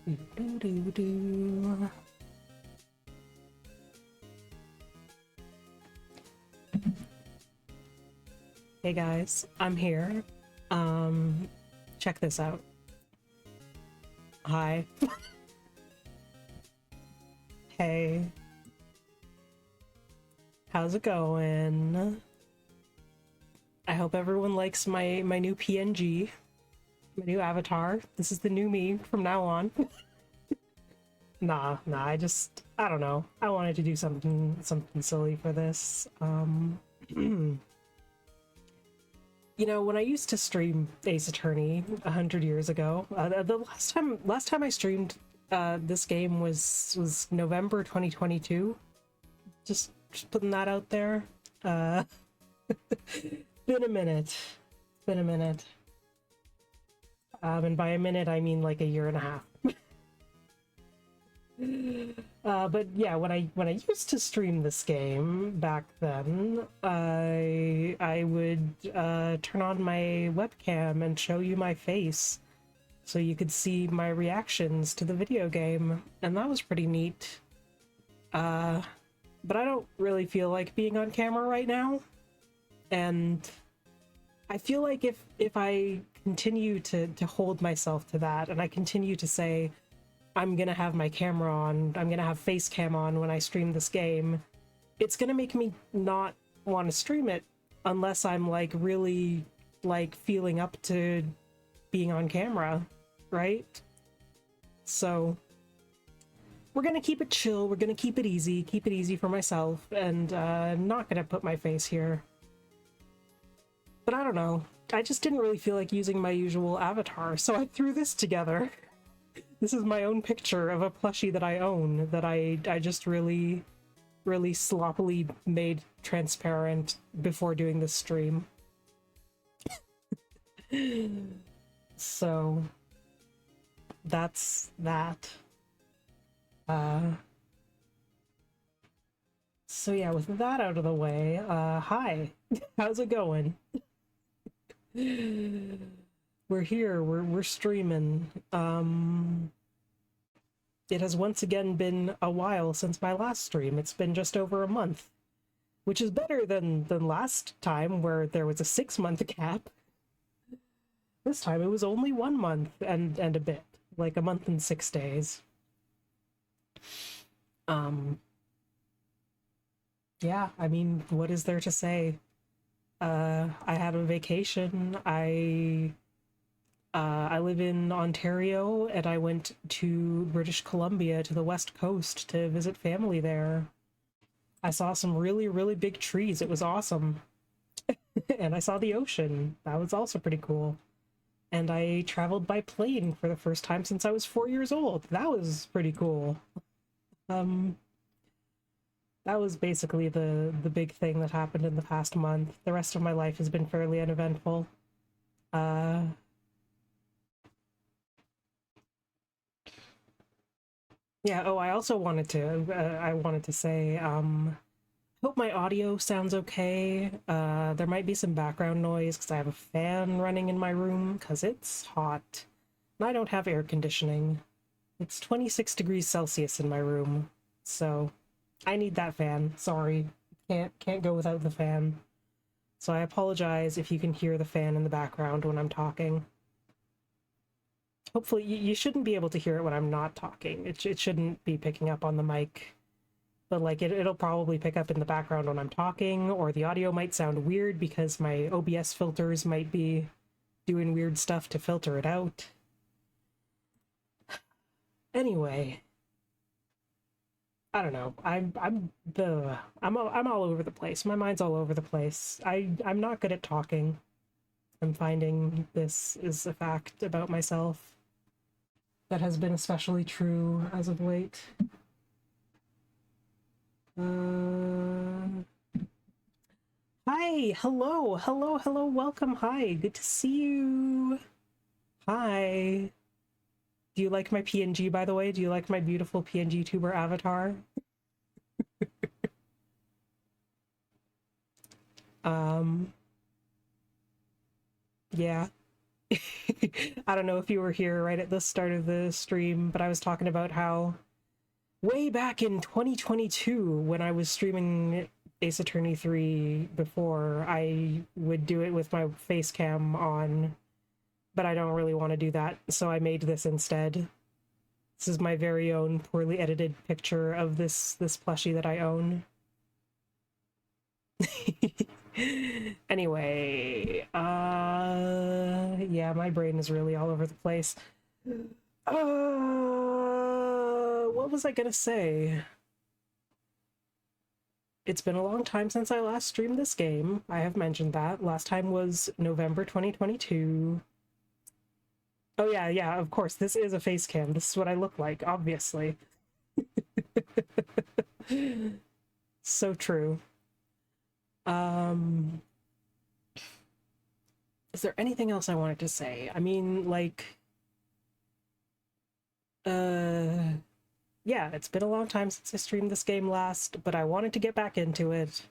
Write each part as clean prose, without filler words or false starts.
Do-do-do-do. Hey guys, I'm here. Check this out. Hi. Hey. How's it going? I hope everyone likes my new PNG, my new avatar. This is the new me from now on. Nah, I don't know. I wanted to do something silly for this. You know, when I used to stream Ace Attorney 100 years ago, the last time I streamed this game was November 2022. Just putting that out there. Been a minute. Been a minute. And by a minute I mean like a year and a half. But yeah, when I used to stream this game back then, I would turn on my webcam and show you my face so you could see my reactions to the video game, and that was pretty neat. But I don't really feel like being on camera right now, and I feel like if I continue to hold myself to that, and I continue to say I'm gonna have my camera on, I'm gonna have face cam on when I stream this game, it's gonna make me not want to stream it unless I'm like really like feeling up to being on camera, right? So we're gonna keep it chill, we're gonna keep it easy for myself, and not gonna put my face here. But I don't know, I just didn't really feel like using my usual avatar, so I threw this together. This is my own picture of a plushie that I own that I just really sloppily made transparent before doing this stream. So that's that. So yeah, with that out of the way, hi. How's it going? We're here, we're streaming. It has once again been a while since my last stream. It's been just over a month, which is better than last time where there was a 6-month gap. This time it was only 1 month and a bit, like a month and 6 days. Yeah, I mean, what is there to say? I had a vacation. I live in Ontario, and I went to British Columbia, to the West Coast, to visit family there. I saw some really big trees. It was awesome. And I saw the ocean. That was also pretty cool. And I traveled by plane for the first time since I was 4 years old. That was pretty cool. That was basically the big thing that happened in the past month. The rest of my life has been fairly uneventful. Yeah, oh, I also wanted to say, hope my audio sounds okay. There might be some background noise because I have a fan running in my room because it's hot. And I don't have air conditioning. It's 26 degrees Celsius in my room, so I need that fan. Sorry, can't go without the fan. So I apologize if you can hear the fan in the background when I'm talking. Hopefully, you shouldn't be able to hear it when I'm not talking. It shouldn't be picking up on the mic. But like it'll probably pick up in the background when I'm talking, or the audio might sound weird because my OBS filters might be doing weird stuff to filter it out. Anyway, I don't know. I'm all over the place. My mind's all over the place. I'm not good at talking. I'm finding this is a fact about myself that has been especially true as of late. Hi, hello, welcome, hi, good to see you. Hi. Do you like my PNG, by the way? Do you like my beautiful PNG tuber avatar? Yeah. I don't know if you were here right at the start of the stream, but I was talking about how way back in 2022, when I was streaming Ace Attorney 3 before, I would do it with my face cam on, but I don't really want to do that, so I made this instead. This is my very own poorly edited picture of this plushie that I own. Anyway, yeah, my brain is really all over the place. What was I gonna say? It's been a long time since I last streamed this game. I have mentioned that. Last time was November 2022. Oh yeah, of course, this is a face cam. This is what I look like, obviously. So true. Is there anything else I wanted to say? I mean, like, yeah, it's been a long time since I streamed this game last, but I wanted to get back into it.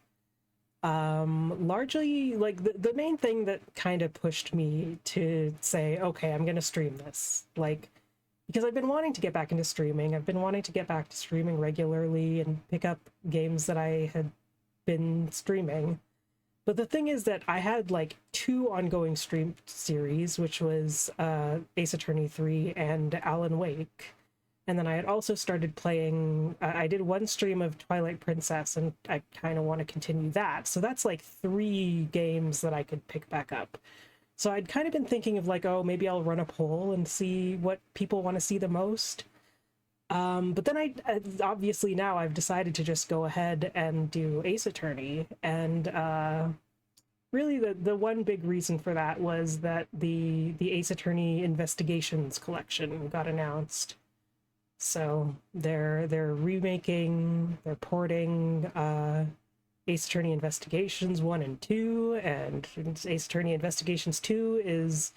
Largely, like, the main thing that kind of pushed me to say, okay, I'm gonna stream this, like, because I've been wanting to get back into streaming. I've been wanting to get back to streaming regularly and pick up games that I had been streaming. But the thing is that I had like 2 ongoing stream series, which was Ace Attorney 3 and Alan Wake. And then I had also started playing, I did 1 stream of Twilight Princess, and I kind of want to continue that. So that's like 3 games that I could pick back up. So I'd kind of been thinking of like, oh, maybe I'll run a poll and see what people want to see the most. But then obviously now I've decided to just go ahead and do Ace Attorney, and really the one big reason for that was that the Ace Attorney Investigations collection got announced. So they're porting Ace Attorney Investigations 1 and 2, and Ace Attorney Investigations 2 is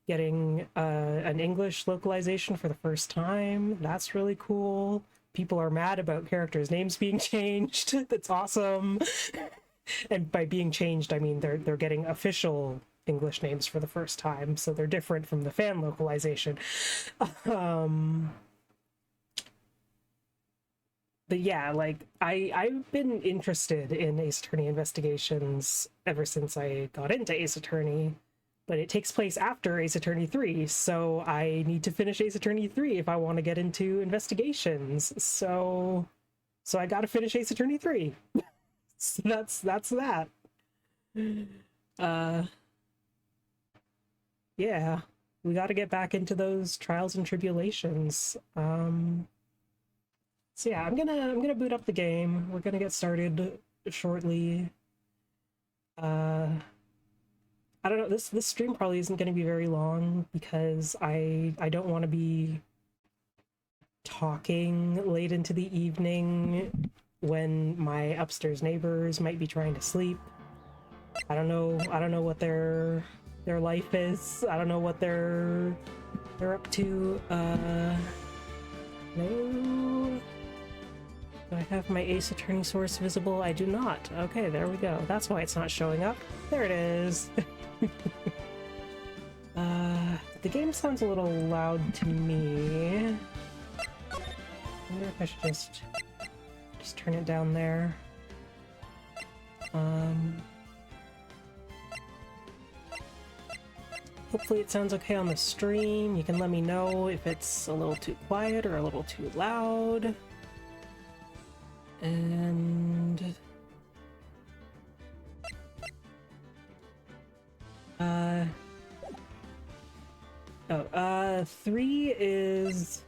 getting an English localization for the first time. That's really cool. People are mad about characters' names being changed. That's awesome. And by being changed, I mean they're getting official English names for the first time, so they're different from the fan localization. But yeah, like I've been interested in Ace Attorney Investigations ever since I got into Ace Attorney. But it takes place after Ace Attorney 3, so I need to finish Ace Attorney 3 if I want to get into investigations. So I got to finish Ace Attorney 3. So that's that. Yeah, we got to get back into those trials and tribulations. So yeah, I'm gonna boot up the game. We're gonna get started shortly. I don't know, this stream probably isn't going to be very long because I don't want to be talking late into the evening when my upstairs neighbors might be trying to sleep. I don't know what their life is. I don't know what they're up to. No. Do I have my Ace Attorney source visible? I do not. Okay, there we go. That's why it's not showing up. There it is. The game sounds a little loud to me. I wonder if I should just turn it down there. Hopefully it sounds okay on the stream. You can let me know if it's a little too quiet or a little too loud. And 3 is...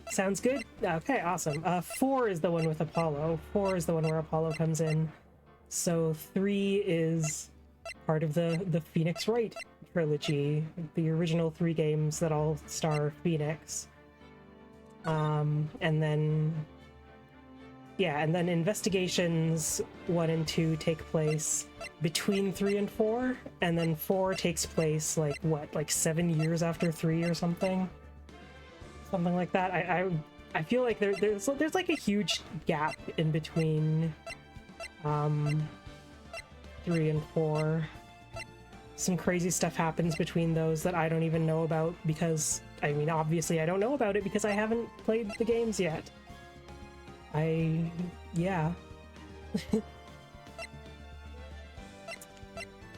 Sounds good? Okay, awesome. 4 is the one with Apollo. 4 is the one where Apollo comes in. So 3 is part of the Phoenix Wright trilogy, the original 3 games that all star Phoenix. And then... Yeah, and then Investigations 1 and 2 take place between 3 and 4, and then 4 takes place, like, what, like 7 years after 3 or something? Something like that. I feel like there's like a huge gap in between 3 and 4. some crazy stuff happens between those that I don't even know about because, I mean, obviously I don't know about it because I haven't played the games yet. Yeah.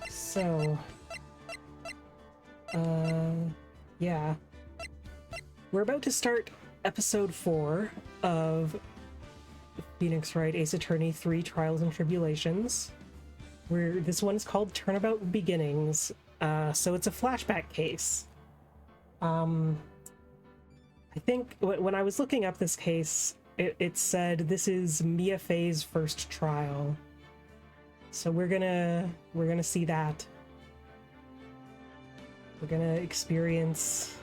So, yeah. We're about to start episode 4 of Phoenix Wright Ace Attorney 3 Trials and Tribulations. This one's called Turnabout Beginnings, so it's a flashback case. I think when I was looking up this case, it said this is Mia Fey's first trial. So we're gonna see that. We're gonna experience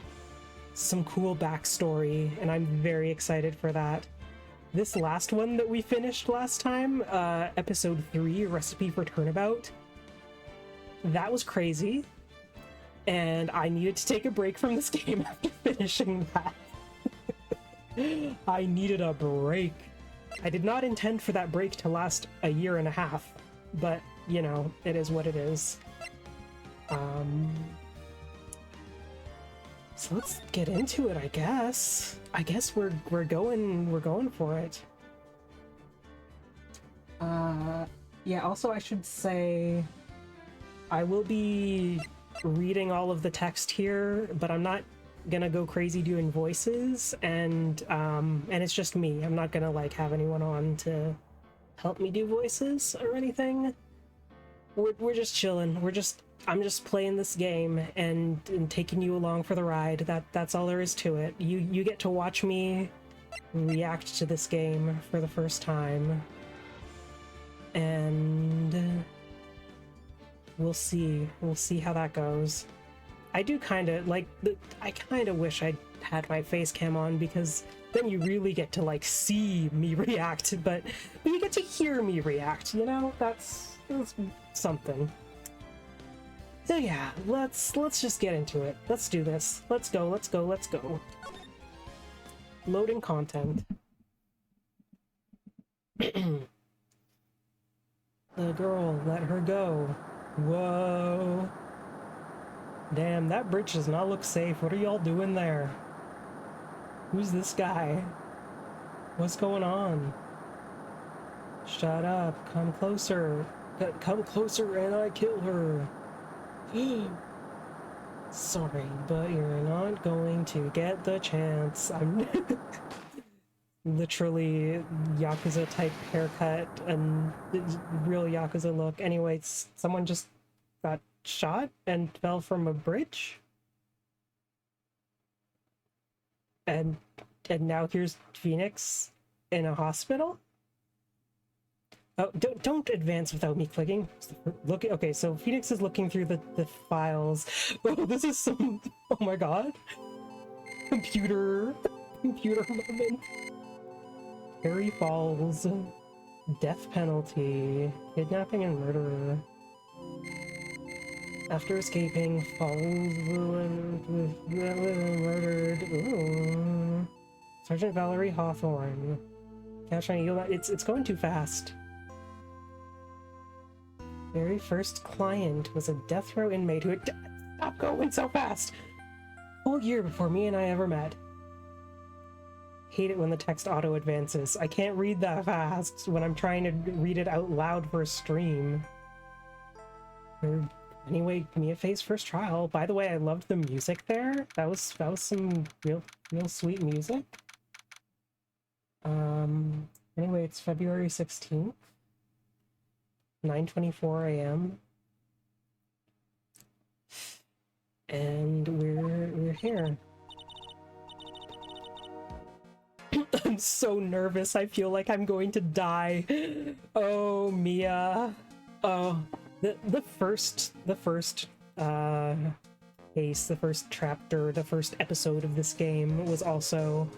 some cool backstory, and I'm very excited for that. This last one that we finished last time, episode 3, Recipe for Turnabout, that was crazy, and I needed to take a break from this game after finishing that. I needed a break. I did not intend for that break to last a year and a half, but, you know, it is what it is. So let's get into it, I guess. I guess we're going for it. Yeah, also I should say I will be reading all of the text here, but I'm not gonna go crazy doing voices, and it's just me. I'm not gonna like have anyone on to help me do voices or anything. We're just chilling. I'm just playing this game and taking you along for the ride. That's all there is to it. You get to watch me react to this game for the first time, and we'll see how that goes. I do kind of like I kind of wish I had my face cam on, because then you really get to like see me react, but you get to hear me react, you know? That's something. So yeah, let's just get into it. Let's do this. Let's go. Loading content. The girl, let her go. Whoa. Damn, that bridge does not look safe. What are y'all doing there? Who's this guy? What's going on? Shut up. Come closer. Come closer and I kill her. Sorry, but you're not going to get the chance. I'm literally Yakuza type haircut and real Yakuza look. Anyways, someone just got shot and fell from a bridge. And now here's Phoenix in a hospital? Oh, don't advance without me clicking. Look, okay, so Phoenix is looking through the files. Oh, this is some... Oh my god. Computer moment. Harry Falls. Death penalty. Kidnapping and murder. After escaping, Falls murdered. Ooh. Sergeant Valerie Hawthorne. Cash on you. It's going too fast. Very first client was a death row inmate who had... Stop going so fast! Whole year before me and I ever met. Hate it when the text auto advances. I can't read that fast when I'm trying to read it out loud for a stream. Anyway, Mia Fey's first trial. By the way, I loved the music there. That was some real sweet music. Anyway, it's February 16th. 9:24 a.m. And we're here. I'm so nervous. I feel like I'm going to die. Oh, Mia. Oh, the first case, the first chapter, the first episode of this game was also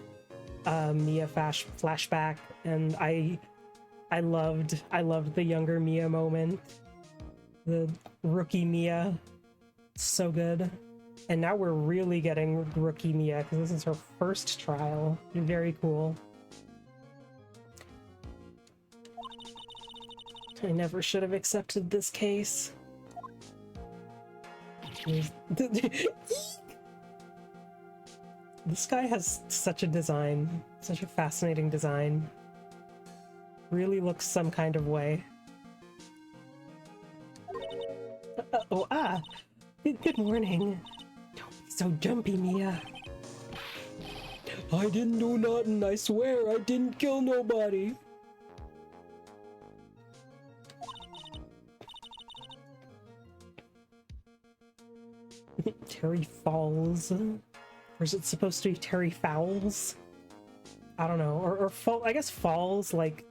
Mia flashback, and I loved the younger Mia moment. The rookie Mia. So good. And now we're really getting rookie Mia, because this is her first trial. Very cool. I never should have accepted this case. This guy has such a design, such a fascinating design. Really looks some kind of way. Good morning. Don't be so jumpy, Mia. I didn't do nothing, I swear I didn't kill nobody. Terry Falls. Or is it supposed to be Terry Fowls? I don't know. Or fall, I guess falls like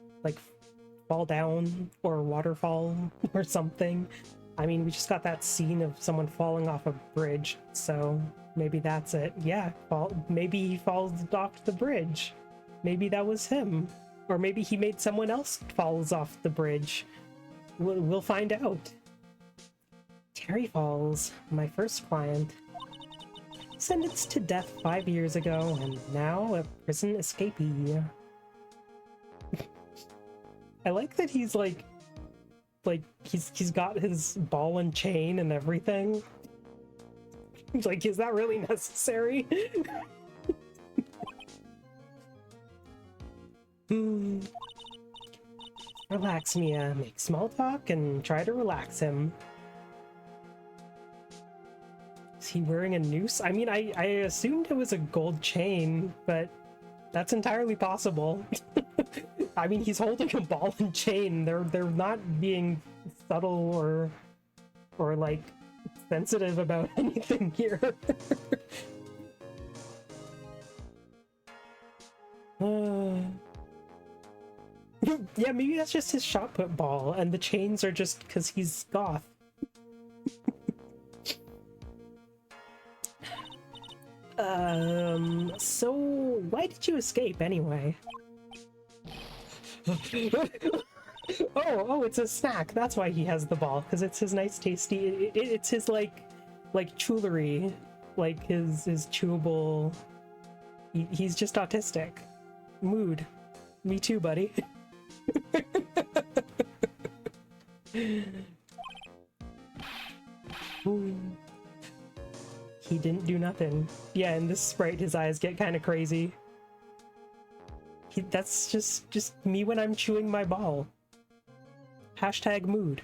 fall down or waterfall or something. I mean, we just got that scene of someone falling off a bridge, so maybe that's it. Yeah, maybe he falls off the bridge. Maybe that was him. Or maybe he made someone else falls off the bridge. We'll find out. Terry Falls, my first client. Sentenced to death 5 years ago, and now a prison escapee. I like that he's like he's got his ball and chain and everything. He's like, is that really necessary? Relax, Mia. Make small talk and try to relax him. Is he wearing a noose? I mean, I assumed it was a gold chain, but that's entirely possible. I mean, he's holding a ball and chain. They're not being subtle or like sensitive about anything here. Yeah, maybe that's just his shot put ball, and the chains are just because he's goth. So why did you escape anyway? Oh, it's a snack. That's why he has the ball, because it's his nice, tasty. It's his like chewlery, like his chewable. He's just autistic. Mood. Me too, buddy. He didn't do nothing. Yeah, in this sprite, his eyes get kind of crazy. That's just me when I'm chewing my ball. Hashtag mood.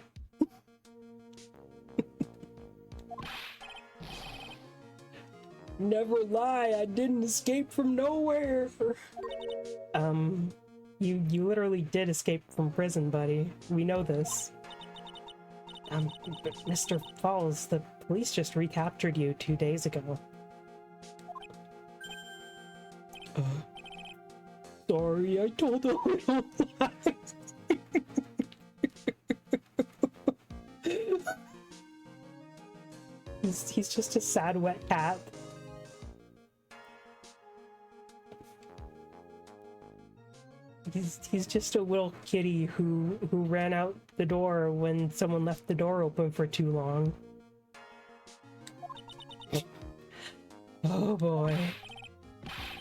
Never lie, I didn't escape from nowhere. You literally did escape from prison, buddy. We know this. But Mr. Falls, the police just recaptured you 2 days ago. Sorry, I told a little lie. He's just a sad, wet cat. He's just a little kitty who ran out the door when someone left the door open for too long. Oh boy.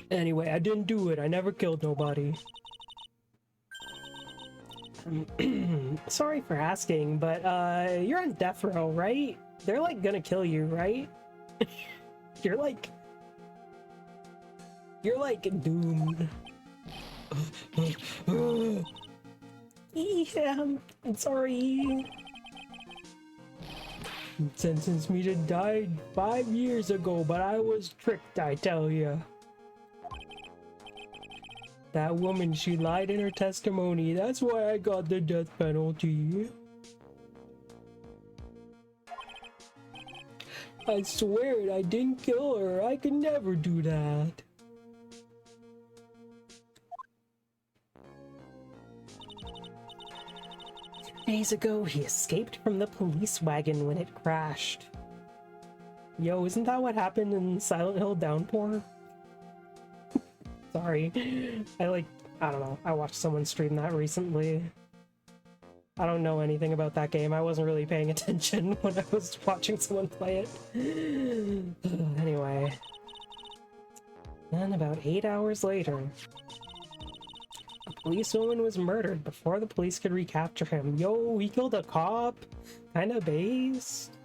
Anyway, I didn't do it. I never killed nobody. Sorry for asking, but you're on death row, right? They're like gonna kill you, right? You're like doomed. Yeah, I'm sorry. Sentenced me to die 5 years ago, but I was tricked, I tell ya. That woman, she lied in her testimony. That's why I got the death penalty. I swear it, I didn't kill her. I could never do that. Days ago, he escaped from the police wagon when it crashed. Yo, isn't that what happened in Silent Hill Downpour? Sorry. I don't know. I watched someone stream that recently. I don't know anything about that game. I wasn't really paying attention when I was watching someone play it. Anyway. Then about 8 hours later, a policewoman was murdered before the police could recapture him. Yo, he killed a cop? Kinda based.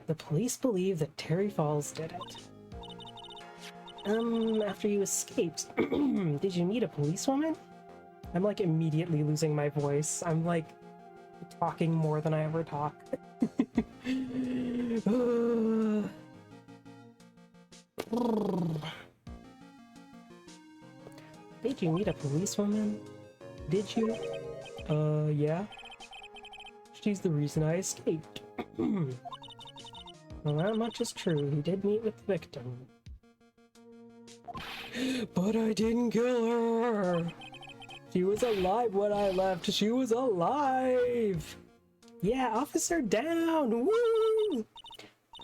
The police believe that Terry Falls did it. After you escaped, did you meet a policewoman? I'm like immediately losing my voice. I'm like talking more than I ever talk. Did you meet a policewoman? Did you? Yeah. She's the reason I escaped. Well, that much is true. He did meet with the victim. But I didn't kill her! She was alive when I left. She was alive! Yeah, officer down! Woo!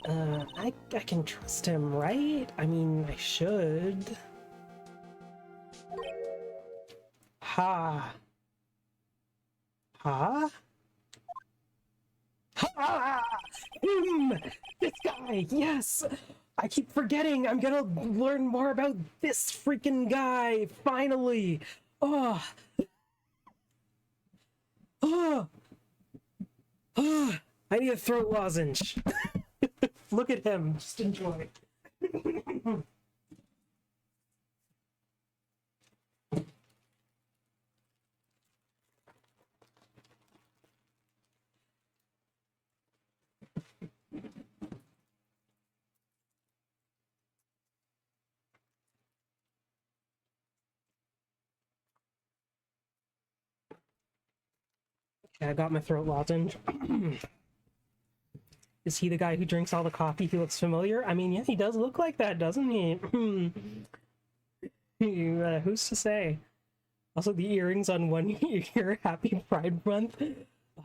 I can trust him, right? I mean, I should. Ha. Ha? Ha! Him! This guy! Yes! I keep forgetting! I'm gonna learn more about this freaking guy! Finally! Oh! Oh! Oh! I need a throat lozenge! Look at him! Just enjoy. I got my throat lozenge. Is he the guy who drinks all the coffee? He looks familiar. I mean, yeah, he does look like that, doesn't he? Who's to say? Also, the earrings on one ear. Happy Pride Month.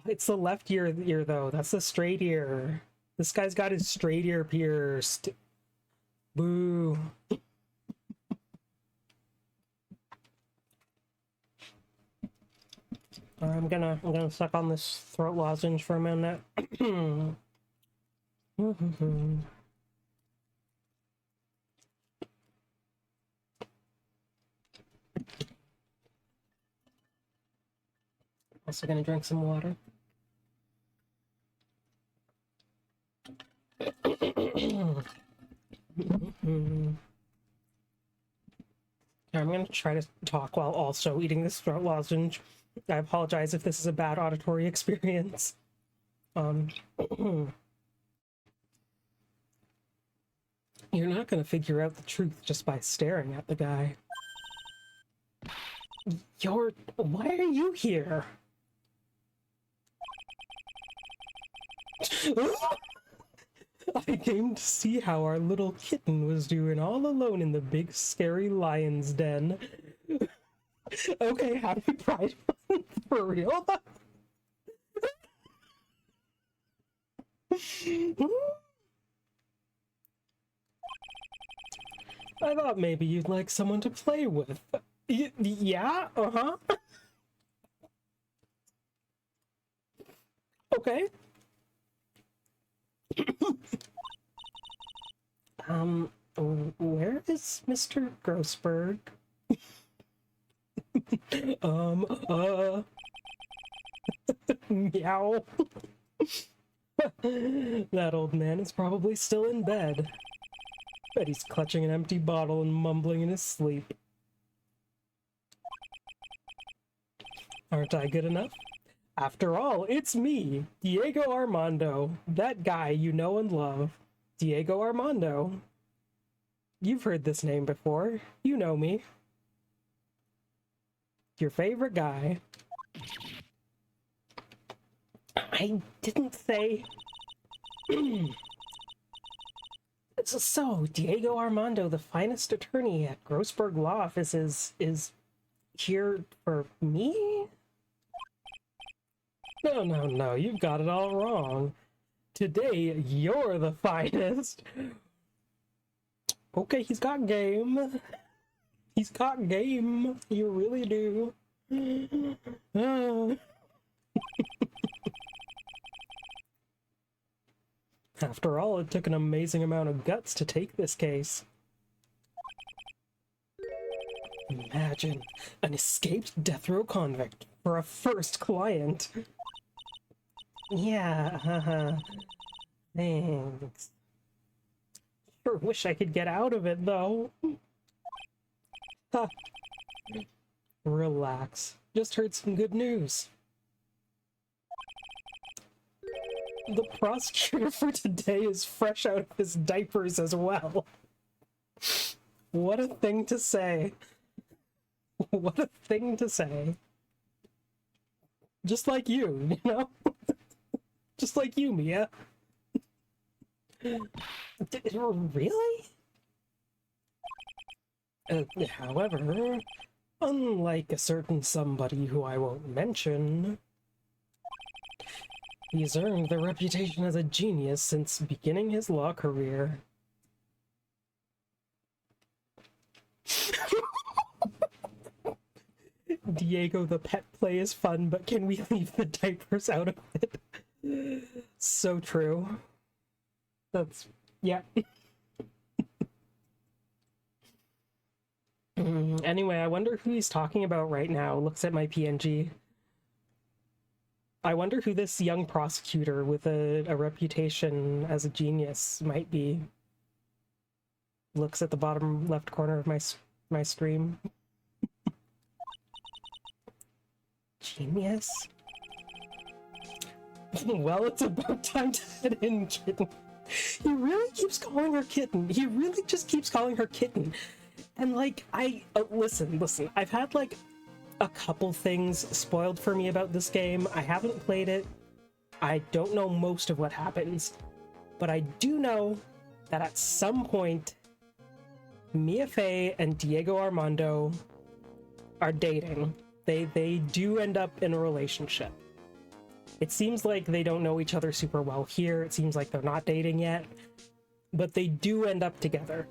It's the left ear though. That's the straight ear. This guy's got his straight ear pierced. Boo. I'm gonna suck on this throat lozenge for a minute. Also gonna drink some water. I'm gonna try to talk while also eating this throat lozenge. I apologize if this is a bad auditory experience. You're not gonna figure out the truth just by staring at the guy. Why are you here? I came to see how our little kitten was doing all alone in the big scary lion's den. Okay, happy Pride Month, for real? I thought maybe you'd like someone to play with. Yeah? Uh-huh. Okay. Where is Mr. Grossberg? Meow. That old man is probably still in bed. Bet he's clutching an empty bottle and mumbling in his sleep. Aren't I good enough? After all, it's me, Diego Armando, that guy you know and love. Diego Armando. You've heard this name before. You know me. Your favorite guy. I didn't say... So, Diego Armando, the finest attorney at Grossberg Law Offices, is here for me? No, you've got it all wrong. Today, you're the finest. Okay, he's got game. He's got game. You really do. After all, it took an amazing amount of guts to take this case. Imagine an escaped death row convict for a first client. Yeah, Thanks. Sure wish I could get out of it, though. Ha. Relax. Just heard some good news. The prosecutor for today is fresh out of his diapers as well. What a thing to say. What a thing to say. Just like you know? Just like you, Mia. Really? However, unlike a certain somebody who I won't mention, he's earned the reputation as a genius since beginning his law career. Diego, the pet play is fun, but can we leave the diapers out of it? So true. That's... yeah. Anyway, I wonder who he's talking about right now. Looks at my PNG. I wonder who this young prosecutor with a reputation as a genius might be. Looks at the bottom left corner of my stream. Genius? Well, it's about time to head in, kitten. He really keeps calling her kitten. He really just keeps calling her kitten. And like, listen, I've had like a couple things spoiled for me about this game. I haven't played it. I don't know most of what happens. But I do know that at some point, Mia Fey and Diego Armando are dating. They do end up in a relationship. It seems like they don't know each other super well here. It seems like they're not dating yet. But they do end up together.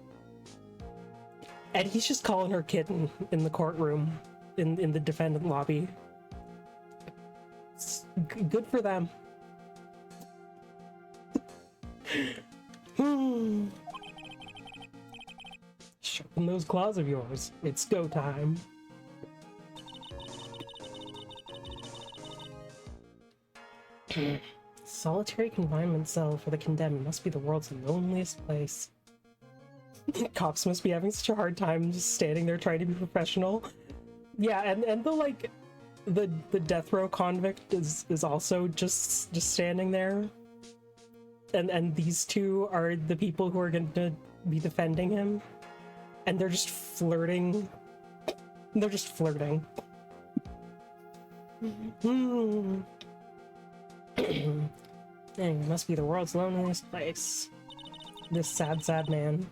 And he's just calling her kitten in the courtroom, in the defendant lobby. It's good for them. Sharpen those claws of yours. It's go time. Solitary confinement cell for the condemned must be the world's loneliest place. Cops must be having such a hard time just standing there trying to be professional. Yeah, and the like the death row convict is also just standing there. And these two are the people who are going to be defending him. And they're just flirting. They're just flirting. It must be the world's loneliest place. This sad, sad man.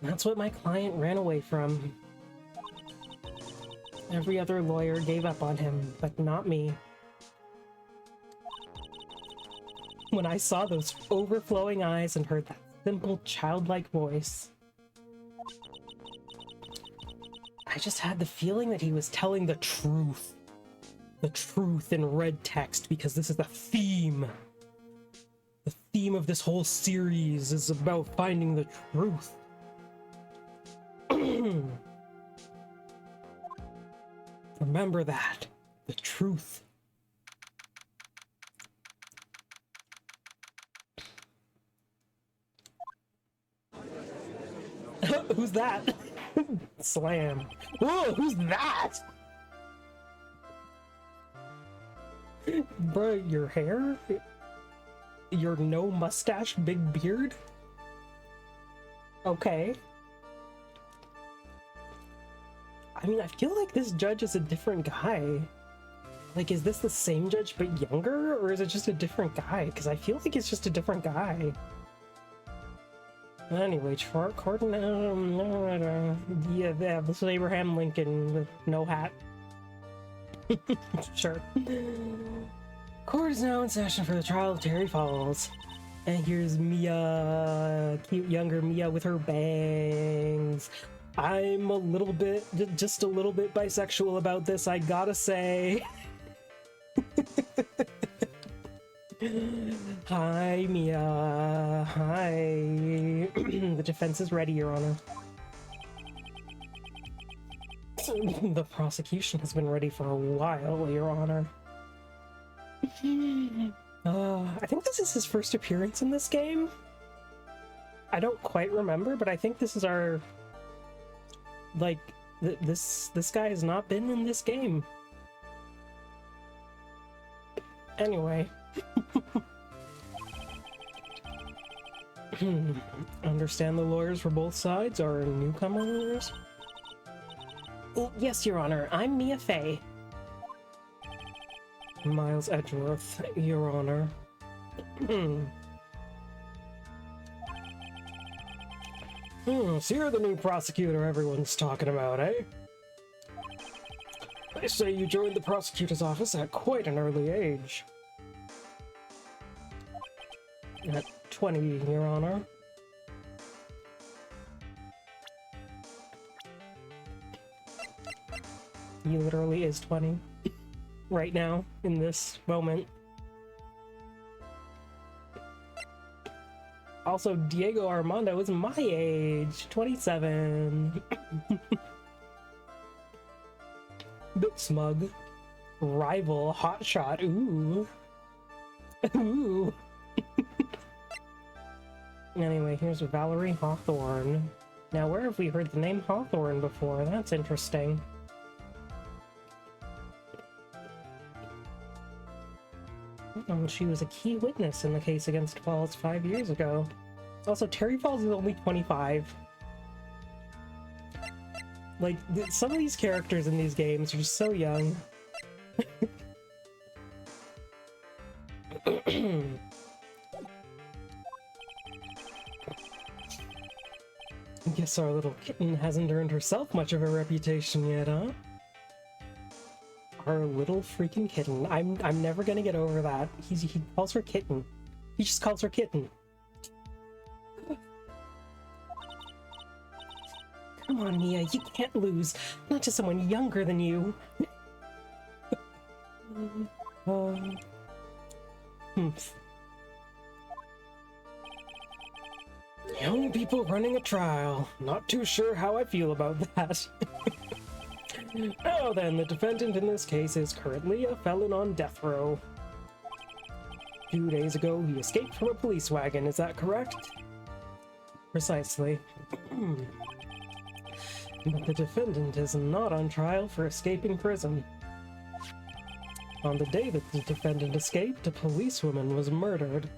That's what my client ran away from. Every other lawyer gave up on him, but not me. When I saw those overflowing eyes and heard that simple, childlike voice, I just had the feeling that he was telling the truth. The truth in red text, because this is the theme. The theme of this whole series is about finding the truth. Remember that. The truth. Who's that? Slam. Whoa, who's that? Bro, your hair? Your no mustache, big beard? Okay. I mean, I feel like this judge is a different guy. Like, is this the same judge but younger, or is it just a different guy? Because I feel like it's just a different guy. Anyway, yeah, this is Abraham Lincoln with no hat. Sure. Court is now in session for the trial of Terry Falls. And here's Mia, cute younger Mia with her bangs. I'm a little bit, just a little bit bisexual about this, I gotta say. Hi, Mia. Hi. The defense is ready, Your Honor. The prosecution has been ready for a while, Your Honor. I think this is his first appearance in this game. I don't quite remember, but I think this is our... Like, this guy has not been in this game. Anyway. Understand the lawyers for both sides are newcomer lawyers? Yes, Your Honor. I'm Mia Fey. Miles Edgeworth, Your Honor. So you're the new prosecutor everyone's talking about, eh? They say you joined the prosecutor's office at quite an early age. At 20, Your Honor. He literally is 20. Right now, in this moment. Also, Diego Armando is my age, 27. Bit smug. Rival, hotshot, ooh. Ooh. Anyway, here's Valerie Hawthorne. Now, where have we heard the name Hawthorne before? That's interesting. She was a key witness in the case against Falls 5 years ago. Also, Terry Falls is only 25. Like, some of these characters in these games are just so young. Guess our little kitten hasn't earned herself much of a reputation yet, huh? Our little freaking kitten. I'm never gonna get over that. He calls her kitten. He just calls her kitten. Come on, Mia, you can't lose. Not to someone younger than you. Young people running a trial. Not too sure how I feel about that. Now then, the defendant in this case is currently a felon on death row. 2 days ago, he escaped from a police wagon, is that correct? Precisely. But the defendant is not on trial for escaping prison. On the day that the defendant escaped, a policewoman was murdered.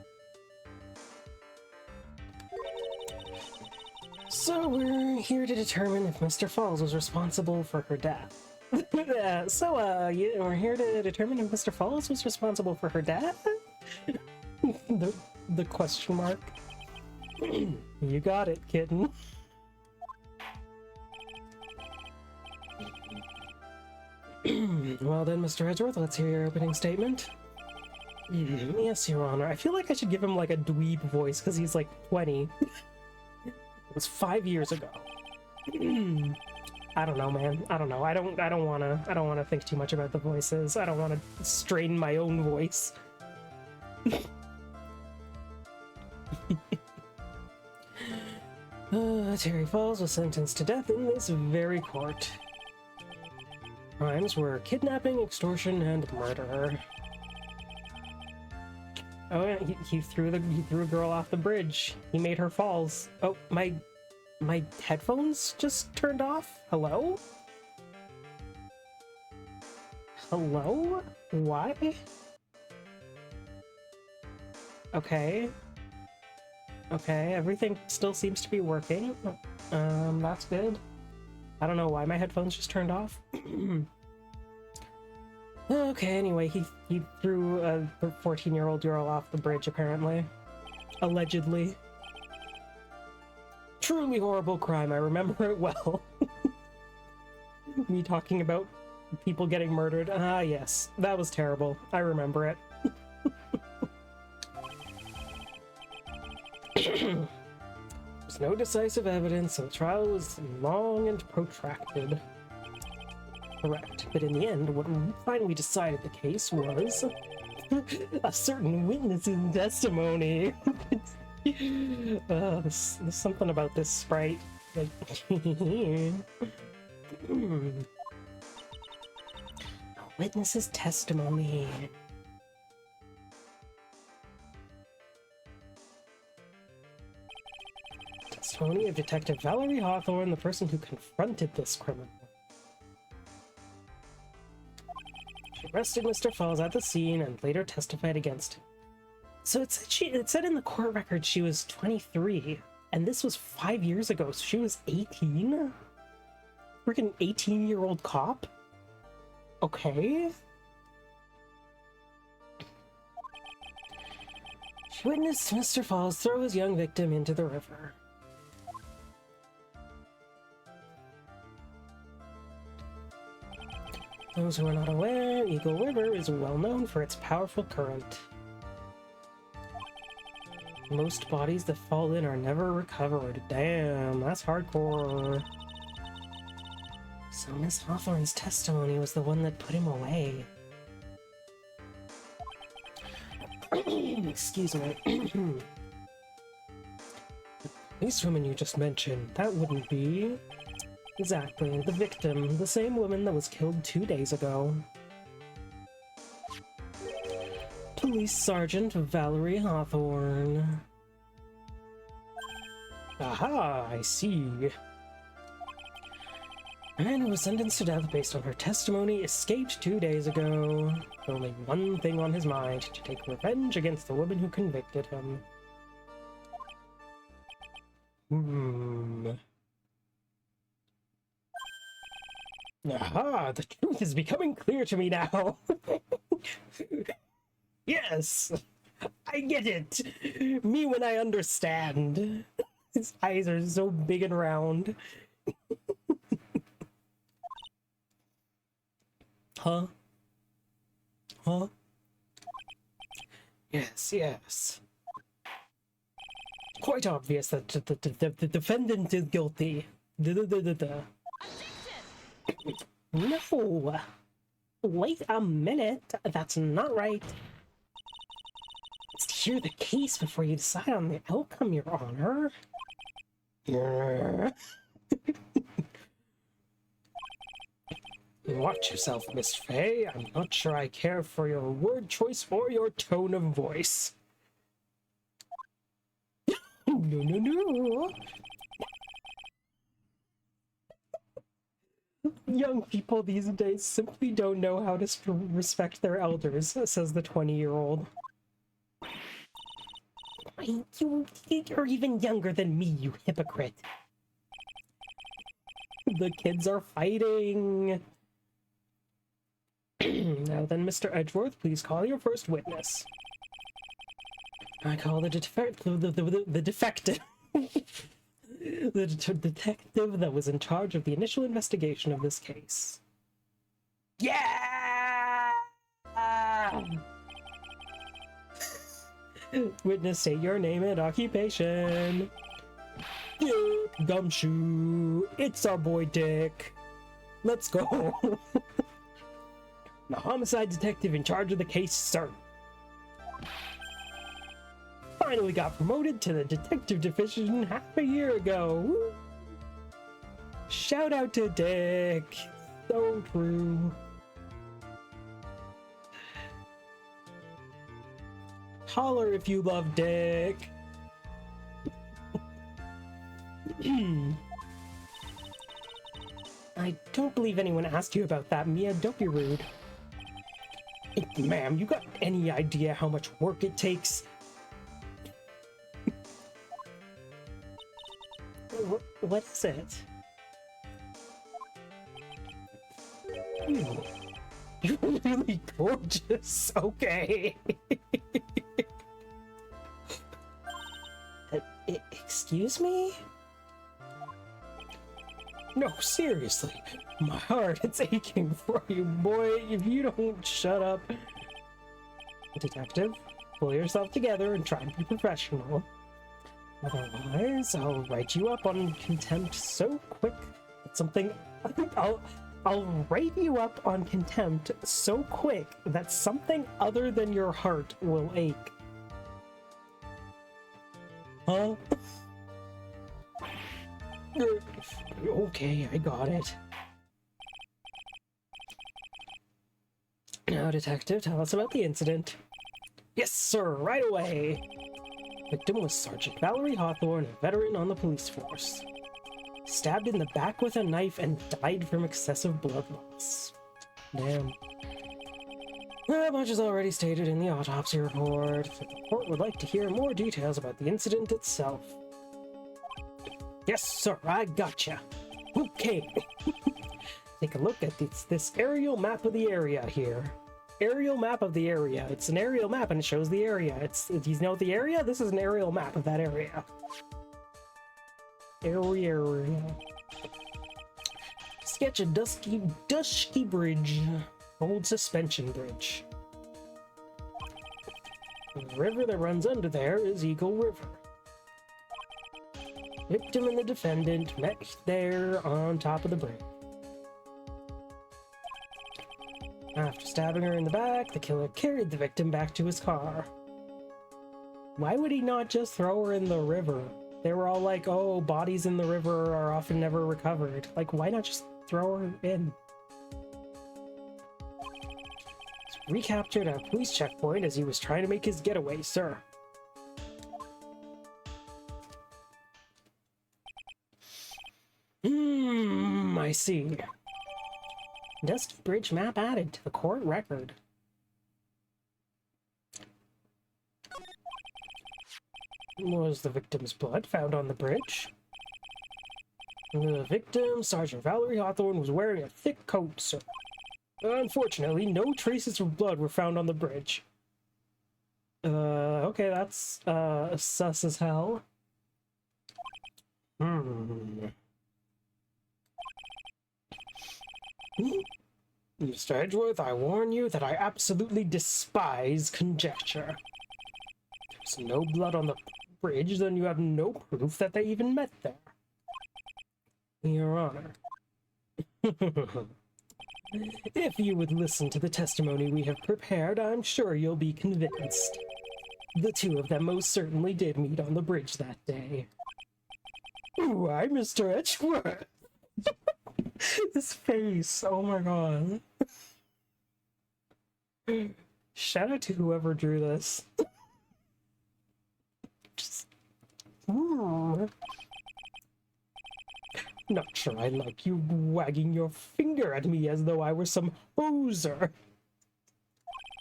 So we're here to determine if Mr. Falls was responsible for her death. We're here to determine if Mr. Falls was responsible for her death? the question mark. You got it, kitten. Well then, Mr. Edgeworth, let's hear your opening statement. Yes, Your Honor. I feel like I should give him like a dweeb voice because he's like 20. It was 5 years ago. I don't know, man. I don't know. I don't wanna think too much about the voices. I don't wanna strain my own voice. Terry Falls was sentenced to death in this very court. Crimes were kidnapping, extortion, and murder. Oh yeah, he threw a girl off the bridge. He made her falls. Oh, my headphones just turned off? Hello? Hello? Why? Okay. Okay, everything still seems to be working. That's good. I don't know why my headphones just turned off. Okay, anyway, he threw a 14-year-old girl off the bridge, apparently. Allegedly. Truly horrible crime, I remember it well. Me talking about people getting murdered. Ah, yes, that was terrible. I remember it. There's no decisive evidence, so the trial was long and protracted. Correct, but in the end, what finally decided the case was a certain witness's testimony. There's something about this sprite. Like, a witness's testimony. Testimony of Detective Valerie Hawthorne, the person who confronted this criminal. She arrested Mr. Falls at the scene and later testified against him. So it said in the court record she was 23, and this was 5 years ago, so she was 18? Freaking 18-year-old cop? Okay. She witnessed Mr. Falls throw his young victim into the river. Those who are not aware, Eagle River is well known for its powerful current. Most bodies that fall in are never recovered. Damn, that's hardcore. So Miss Hawthorne's testimony was the one that put him away. Excuse me. This woman you just mentioned, that wouldn't be... Exactly, the victim, the same woman that was killed 2 days ago. Police Sergeant Valerie Hawthorne. Aha, I see. The man who was sentenced to death based on her testimony escaped 2 days ago. Only one thing on his mind, to take revenge against the woman who convicted him. Aha, the truth is becoming clear to me now. Yes, I get it. Me when I understand. His eyes are so big and round. Huh? Huh? Yes, yes. Quite obvious that the defendant is guilty. No! Wait a minute, that's not right. Let's hear the case before you decide on the outcome, Your Honor. Watch yourself, Miss Fay. I'm not sure I care for your word choice or your tone of voice. No. Young people these days simply don't know how to respect their elders, says the 20-year-old. You're even younger than me, you hypocrite. The kids are fighting. Now then, Mr. Edgeworth, please call your first witness. I call the defective. The detective that was in charge of the initial investigation of this case. Yeah! Witness, say your name and occupation. Dick Gumshoe. It's our boy Dick. Let's go. The homicide detective in charge of the case, sir. Finally got promoted to the detective division half a year ago. Woo. Shout out to Dick. So true. Holler if you love Dick. I don't believe anyone asked you about that, Mia. Don't be rude. Ma'am, you got any idea how much work it takes? What is it? You're really gorgeous. Okay. Excuse me? No, seriously. My heart, it's aching for you, boy. If you don't shut up. Detective, pull yourself together and try and be professional. Otherwise, I'll write you up on contempt so quick that something... I'll write you up on contempt so quick that something other than your heart will ache. Huh? Okay, I got it. Now, detective, tell us about the incident. Yes, sir, right away. Victim was Sergeant Valerie Hawthorne, a veteran on the police force. Stabbed in the back with a knife and died from excessive blood loss. Damn. Much is already stated in the autopsy report. The court would like to hear more details about the incident itself. Yes, sir, I gotcha. Okay. Take a look at this aerial map of the area here. Aerial map of the area. It's an aerial map and it shows the area. Do you know the area? This is an aerial map of that area. Area. Sketch a dusky bridge. Old suspension bridge. The river that runs under there is Eagle River. Victim and the defendant met there on top of the bridge. After stabbing her in the back, the killer carried the victim back to his car. Why would he not just throw her in the river? They were all like, oh, bodies in the river are often never recovered. Like, why not just throw her in? He's recaptured at a police checkpoint as he was trying to make his getaway, sir. I see. Dusty Bridge map added to the court record. Was the victim's blood found on the bridge? The victim, Sergeant Valerie Hawthorne, was wearing a thick coat, sir. Unfortunately, no traces of blood were found on the bridge. Okay, that's, sus as hell. Mr. Edgeworth, I warn you that I absolutely despise conjecture. If there's no blood on the bridge, then you have no proof that they even met there. Your Honor. If you would listen to the testimony we have prepared, I'm sure you'll be convinced. The two of them most certainly did meet on the bridge that day. Why, Mr. Edgeworth? His face, oh my god. Shout out to whoever drew this. Just... Not sure I like you wagging your finger at me as though I were some hoser.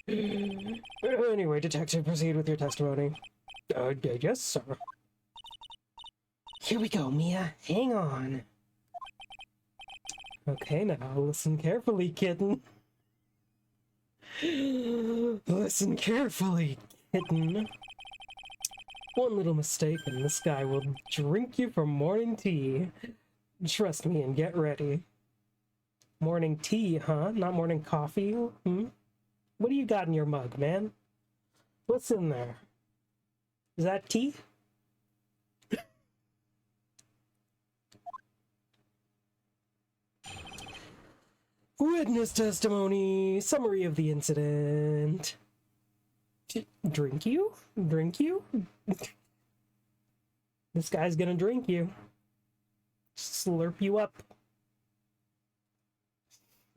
Anyway, detective, proceed with your testimony. Yes, sir. Here we go, Mia. Hang on. Okay, now listen carefully, kitten. Listen carefully, kitten. One little mistake and this guy will drink you for morning tea. Trust me and get ready. Morning tea, huh? Not morning coffee? Hmm? What do you got in your mug, man? What's in there? Is that tea? Witness testimony. Summary of the incident. Drink you? Drink you? This guy's gonna drink you. Slurp you up.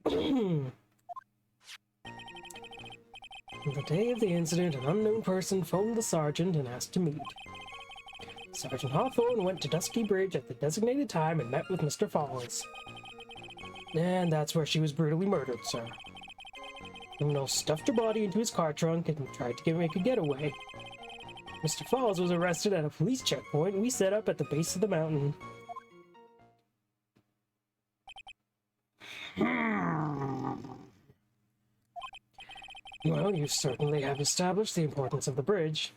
The day of the incident, an unknown person phoned the sergeant and asked to meet. Sergeant Hawthorne went to Dusky Bridge at the designated time and met with Mr. Falls. And that's where she was brutally murdered, sir. The criminal stuffed her body into his car trunk and tried to make a getaway. Mr. Falls was arrested at a police checkpoint we set up at the base of the mountain. Well, you certainly have established the importance of the bridge.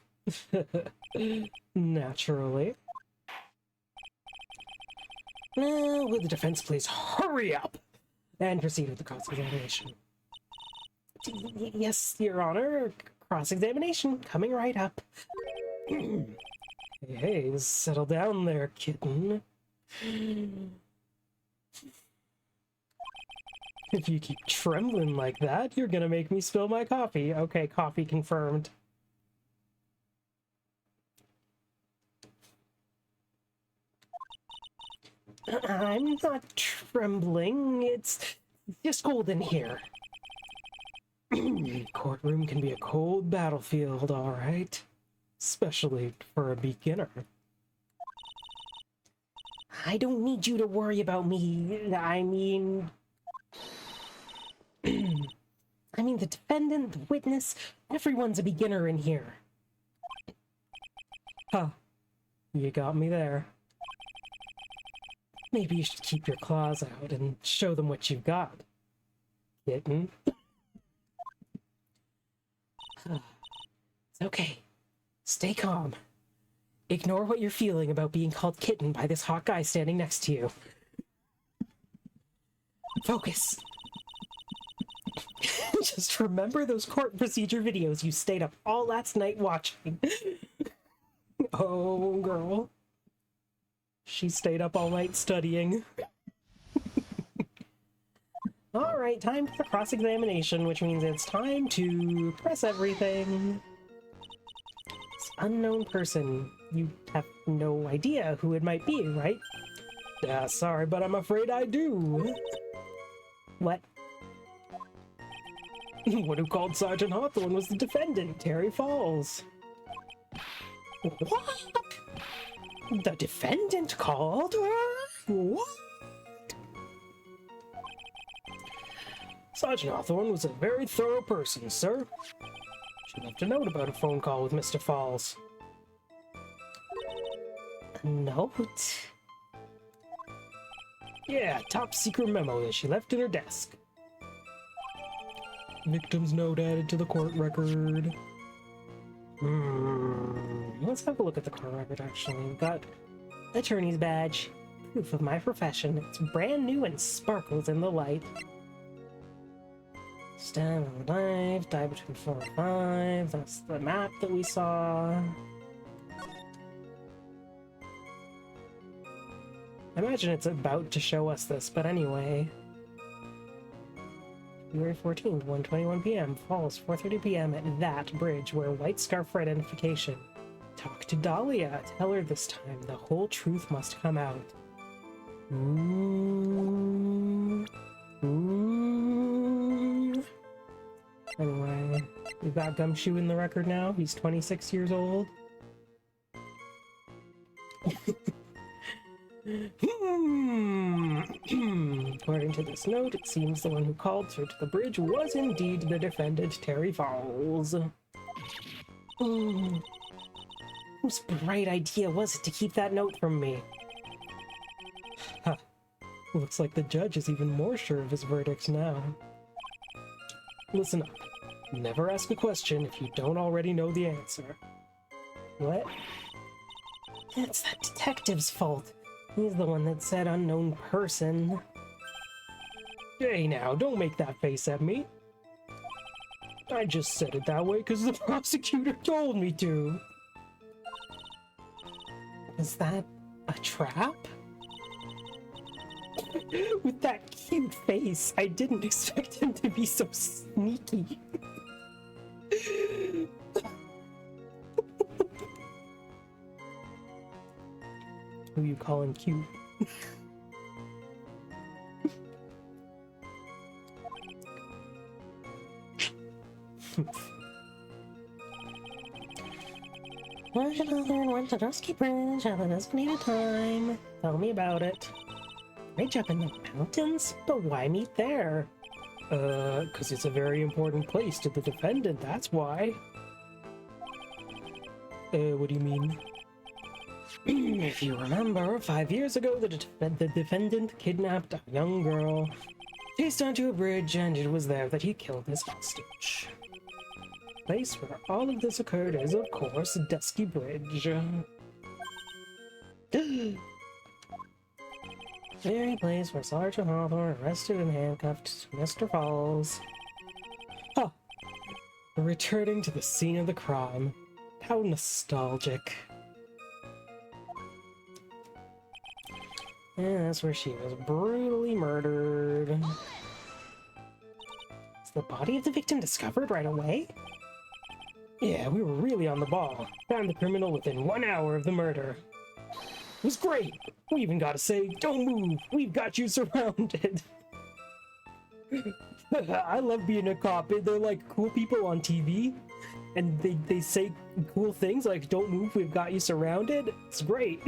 Naturally. Now, will the defense please hurry up and proceed with the cross-examination? Yes, Your Honor. Cross-examination coming right up. Hey, settle down there, kitten. If you keep trembling like that, you're gonna make me spill my coffee. Okay, coffee confirmed. I'm not trembling. It's just cold in here. Courtroom can be a cold battlefield, all right. especially for a beginner. I don't need you to worry about me. I mean, the defendant, the witness, everyone's a beginner in here. Huh. You got me there. Maybe you should keep your claws out and show them what you've got. Kitten. It's okay. Stay calm. Ignore what you're feeling about being called kitten by this hot guy standing next to you. Focus. Just remember those court procedure videos you stayed up all last night watching. Oh, girl. She stayed up all night studying. Alright, time for the cross-examination, which means it's time to press everything. This unknown person, you have no idea who it might be, right? Yeah, sorry, but I'm afraid I do. What? What who called Sergeant Hawthorne was the defendant, Terry Falls. What? The defendant called her? What? Sergeant Hawthorne was a very thorough person, sir. She left a note about a phone call with Mr. Falls. A note? Yeah, top secret memo that she left in her desk. Victim's note added to the court record. Let's have a look at the court record, actually. We've got attorney's badge, proof of my profession. It's brand new and sparkles in the light. Stand on the knife, die between 4 and 5. That's the map that we saw. I imagine it's about to show us this, but anyway. February 14th, 1:21 p.m. Falls, 4:30 p.m. at that bridge. Wear white scarf for identification. Talk to Dahlia. Tell her this time the whole truth must come out. Ooh. Ooh. Anyway, we've got Gumshoe in the record now. He's 26 years old. According to this note, it seems the one who called her to the bridge was indeed the defendant, Terry Falls. Whose bright idea was it to keep that note from me? Huh. Looks like the judge is even more sure of his verdict now. Listen up. Never ask a question if you don't already know the answer. What? It's that detective's fault. He's the one that said unknown person. Hey now, don't make that face at me. I just said it that way because the prosecutor told me to. Is that a trap? With that cute face, I didn't expect him to be so sneaky. Who you calling cute? Sergeant Hawthorne went to Dusky Bridge at a designated time. Tell me about it. Bridge up in the mountains? But why meet there? Cause it's a very important place to the defendant, that's why. What do you mean? If you remember, 5 years ago, the defendant kidnapped a young girl, chased onto a bridge, and it was there that he killed his hostage. The place where all of this occurred is, of course, Dusky Bridge. Very place where Sergeant Hawthorne arrested and handcuffed Mr. Falls. Huh. Returning to the scene of the crime. How nostalgic. And that's where she was brutally murdered. Was the body of the victim discovered right away? Yeah, we were really on the ball. Found the criminal within 1 hour of the murder. It was great! We even got to say, don't move! We've got you surrounded! I love being a cop. They're like cool people on TV. and they say cool things like, "Don't move, we've got you surrounded." It's great.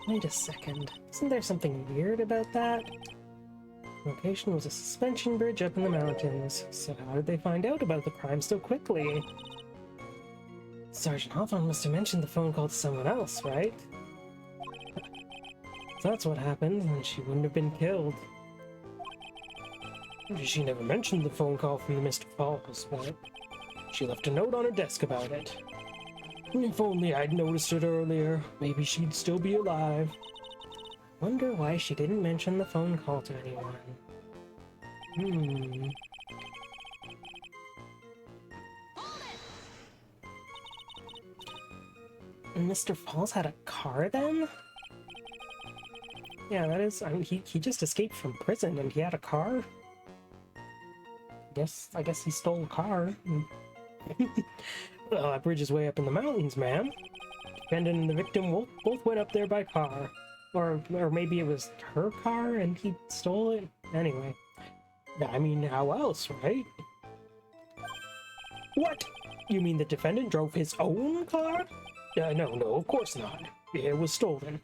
Wait a second. Isn't there something weird about that? Location was a suspension bridge up in the mountains. So how did they find out about the crime so quickly? Sergeant Hawthorne must have mentioned the phone call to someone else, right? If that's what happened, then she wouldn't have been killed. She never mentioned the phone call from the Mr. Falls, but she left a note on her desk about it. If only I'd noticed it earlier, maybe she'd still be alive. Wonder why she didn't mention the phone call to anyone. And Mr. Falls had a car then? Yeah, that is, I mean, he just escaped from prison and he had a car? I guess he stole a car. Well, that bridge is way up in the mountains, man. Defendant and the victim both went up there by car. Or maybe it was her car and he stole it? Anyway. I mean, how else, right? What? You mean the defendant drove his own car? No, of course not. It was stolen.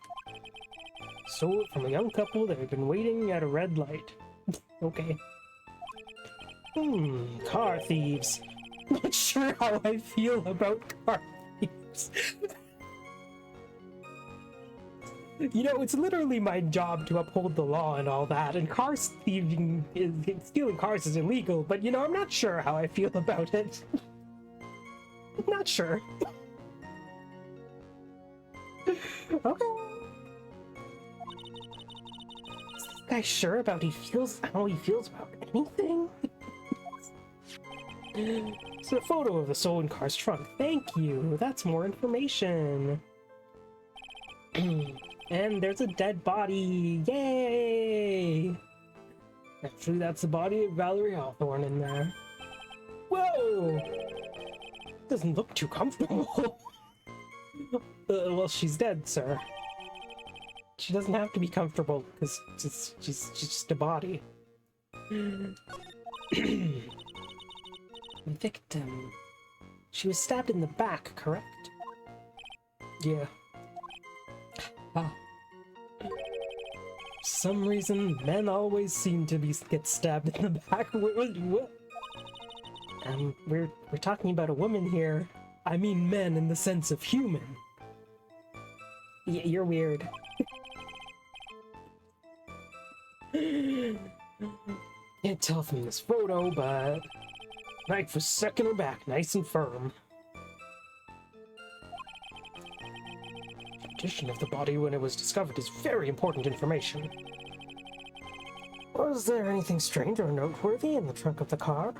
Stole it from a young couple that had been waiting at a red light. Okay. Car thieves. Not sure how I feel about car thieves. You know, it's literally my job to uphold the law and all that, and stealing cars is illegal, but you know, I'm not sure how I feel about it. Not sure. Okay. Is this guy sure about how he feels about anything? So a photo of the stolen car's trunk. Thank you. That's more information. And there's a dead body. Yay! Actually, that's the body of Valerie Hawthorne in there. Whoa! Doesn't look too comfortable. Well, she's dead, sir. She doesn't have to be comfortable, because she's just a body. Victim. She was stabbed in the back, correct? Yeah. Ah. For some reason, men always seem to get stabbed in the back. What? We're talking about a woman here. I mean men in the sense of human. You're weird. Can't tell from this photo, but knife was stuck in her back, nice and firm. Condition of the body when it was discovered is very important information. Was there anything strange or noteworthy in the trunk of the car?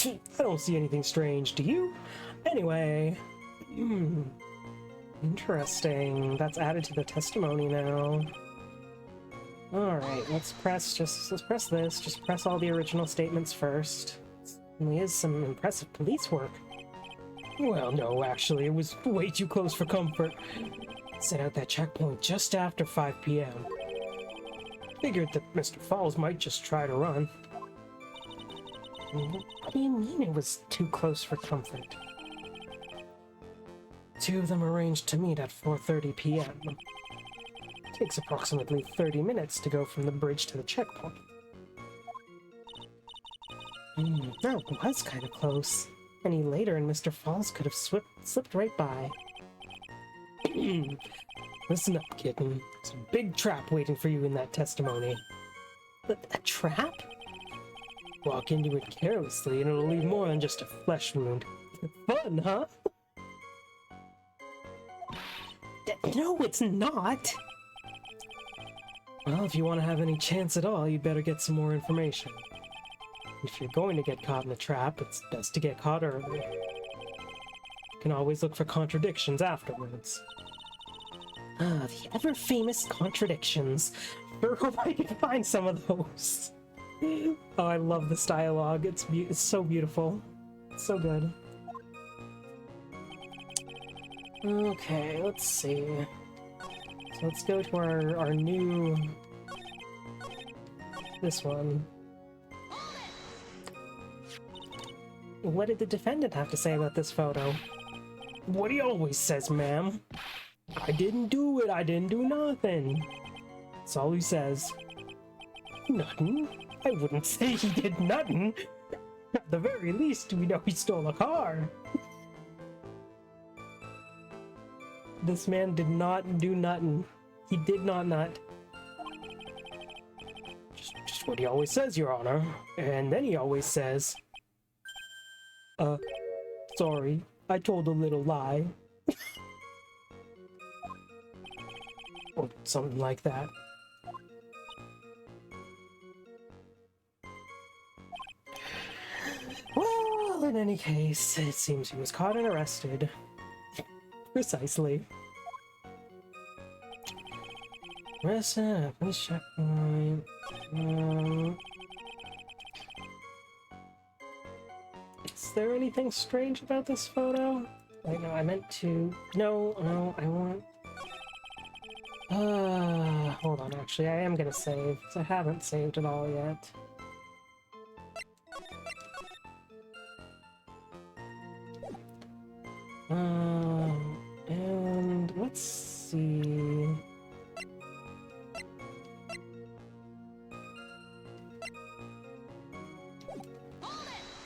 I don't see anything strange, do you? Anyway, interesting. That's added to the testimony now. Alright, let's press this. Just press all the original statements first. Certainly is some impressive police work. Well, no, actually, it was way too close for comfort. Set out that checkpoint just after 5 p.m. Figured that Mr. Falls might just try to run. What do you mean it was too close for comfort? Two of them arranged to meet at 4:30 p.m. Takes approximately 30 minutes to go from the bridge to the checkpoint. That was kind of close. Any later and Mr. Falls could have slipped right by. Listen up, kitten. There's a big trap waiting for you in that testimony. A trap? Walk into it carelessly and it'll leave more than just a flesh wound. Fun, huh? No, it's not! Well, if you want to have any chance at all, you'd better get some more information. If you're going to get caught in a trap, it's best to get caught early. You can always look for contradictions afterwards. Ah, the ever-famous contradictions. Sure hope I can find some of those. Oh, I love this dialogue. It's so beautiful. It's so good. Okay, let's see. So let's go to our new... this one. What did the defendant have to say about this photo? What he always says, ma'am. I didn't do it, I didn't do nothing. That's all he says. Nothing? I wouldn't say he did nothing. At the very least, we know he stole a car. This man did not do nothing. He did not nut. Just what he always says, Your Honor. And then he always says, sorry, I told a little lie. Or something like that. Well, in any case, it seems he was caught and arrested. Precisely. Arrested, police checkpoint. Is there anything strange about this photo? Wait, no, I meant to... No, I want... hold on, actually, I am gonna save, because I haven't saved it all yet. And let's see...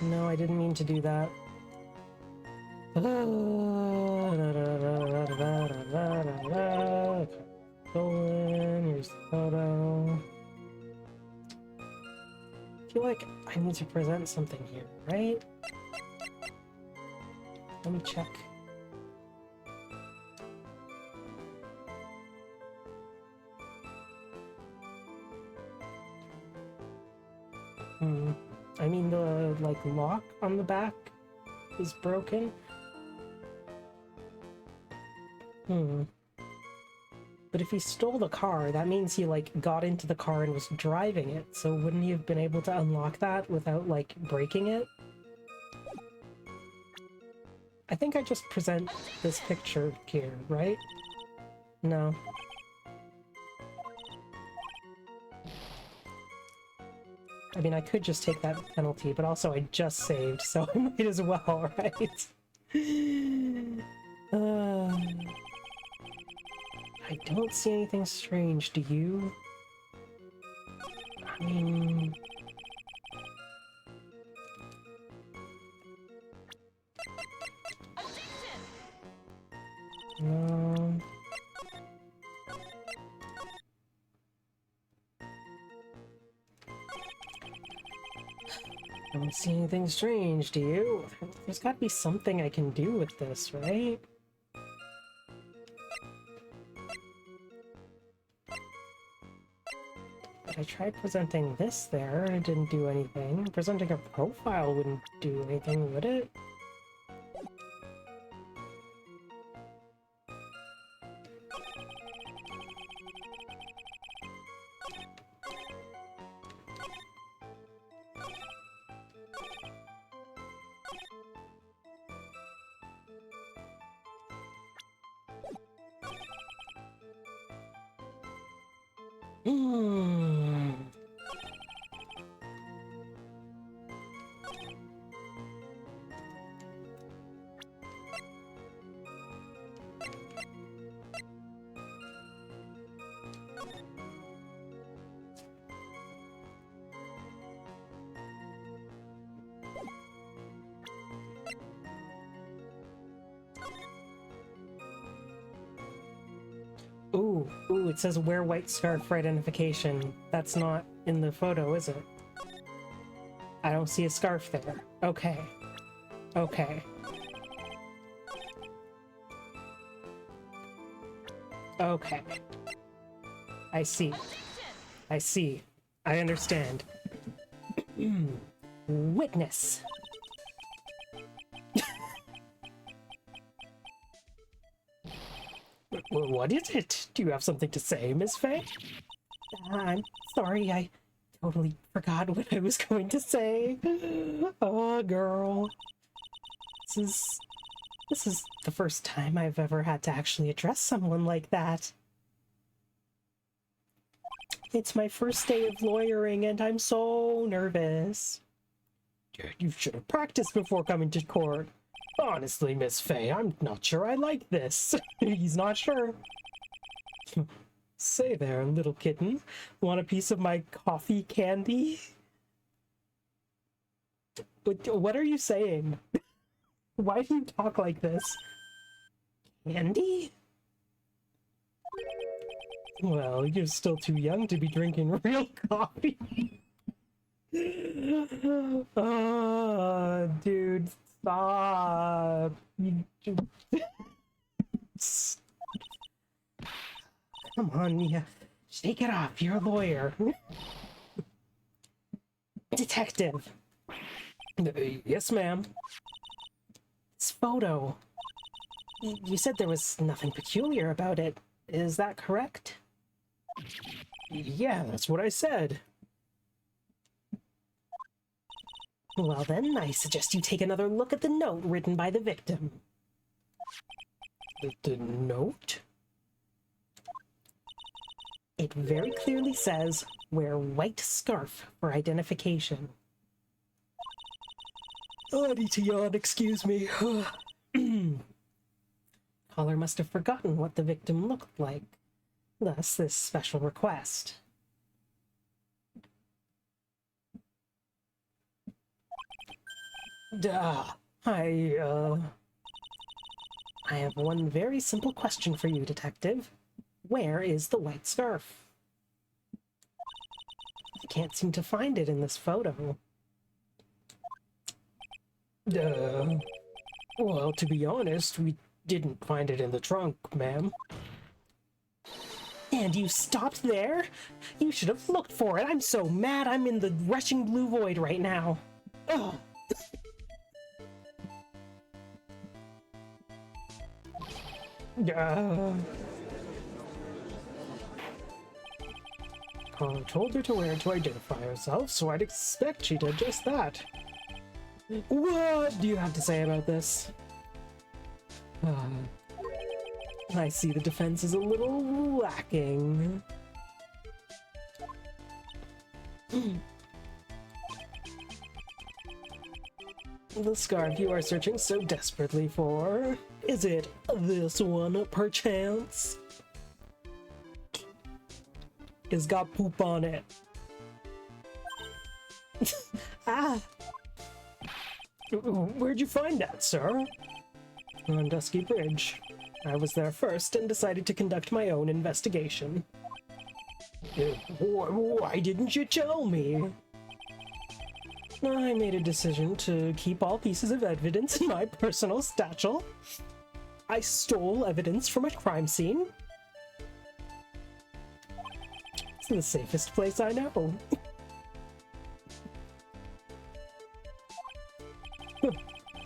No, I didn't mean to do that. Stolen, here's the photo. I feel like I need to present something here, right? Let me check. I mean, the, like, lock on the back is broken. But if he stole the car, that means he, like, got into the car and was driving it, so wouldn't he have been able to unlock that without, like, breaking it? I think I just present this picture here, right? No. I mean, I could just take that penalty, but also I just saved, so I might as well, right? I don't see anything strange, do you? I mean... No... I don't see anything strange, do you? There's gotta be something I can do with this, right? But I tried presenting this there, and it didn't do anything. Presenting a profile wouldn't do anything, would it? Ooh, it says wear white scarf for identification. That's not in the photo, is it? I don't see a scarf there. Okay. Okay. Okay. I see. I see. I understand. Witness. What is it? Do you have something to say, Miss Faye? I'm sorry, I totally forgot what I was going to say. Oh, girl. This is the first time I've ever had to actually address someone like that. It's my first day of lawyering and I'm so nervous. You should have practiced before coming to court. Honestly, Miss Fay, I'm not sure I like this. He's not sure. Say there, little kitten. Want a piece of my coffee candy? What are you saying? Why do you talk like this? Candy? Well, you're still too young to be drinking real coffee. Oh, dude, stop. Come on, Mia. Shake it off. You're a lawyer. Detective. Yes, ma'am. This photo. You said there was nothing peculiar about it. Is that correct? Yeah, that's what I said. Well then, I suggest you take another look at the note written by the victim. The note? It very clearly says, wear white scarf for identification. Oh, I need to yawn, excuse me. Caller must have forgotten what the victim looked like. Thus, this special request. I have one very simple question for you, Detective. Where is the white scarf? I can't seem to find it in this photo. Well, to be honest, we didn't find it in the trunk, ma'am. And you stopped there? You should have looked for it. I'm so mad I'm in the rushing blue void right now. Ugh. I told her to wear it to identify herself, so I'd expect she did just that. What do you have to say about this? I see the defense is a little lacking. The scarf you are searching so desperately for, is it this one, perchance? It's got poop on it. Ah! Where'd you find that, sir? On Dusky Bridge. I was there first and decided to conduct my own investigation. Why didn't you tell me? I made a decision to keep all pieces of evidence in my personal satchel. I stole evidence from a crime scene. It's the safest place I know.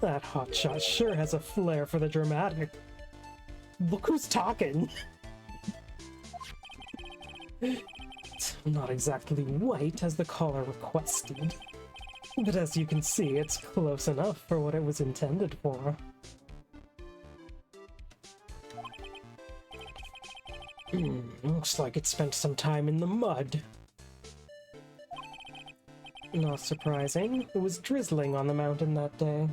That hotshot sure has a flair for the dramatic. Look who's talking! It's not exactly white as the caller requested, but as you can see, it's close enough for what it was intended for. Looks like it spent some time in the mud. Not surprising, it was drizzling on the mountain that day.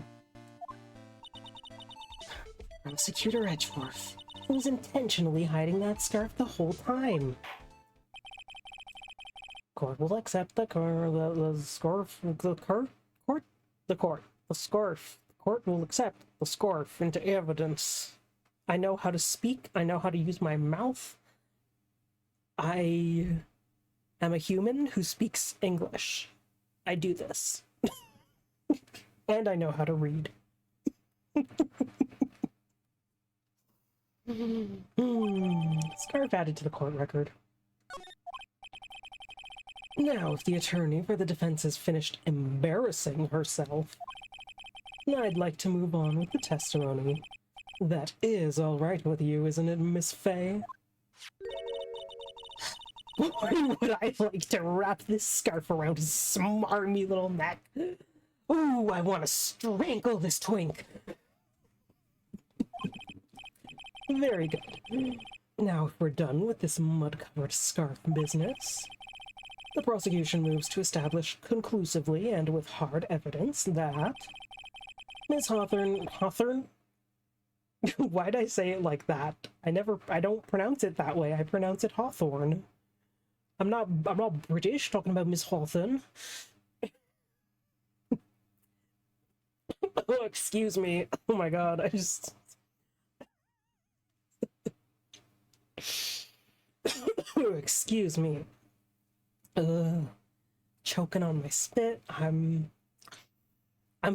Prosecutor Edgeworth, who was intentionally hiding that scarf the whole time. Court will accept the scarf. The court will accept the scarf into evidence. I know how to speak. I know how to use my mouth. I am a human who speaks English. I do this. And I know how to read. Scarf added to the court record. Now, if the attorney for the defense has finished embarrassing herself, I'd like to move on with the testimony. That is all right with you, isn't it, Miss Fay? Boy, would I like to wrap this scarf around his smarmy little neck. Ooh, I want to strangle this twink. Very good. Now, if we're done with this mud-covered scarf business, The prosecution moves to establish conclusively and with hard evidence that Miss Hawthorne? Why'd I say it like that? I don't pronounce it that way. I pronounce it Hawthorne. I'm not British talking about Miss Hawthorne. Oh, excuse me. Oh my god, I just... Excuse me. Choking on my spit. I'm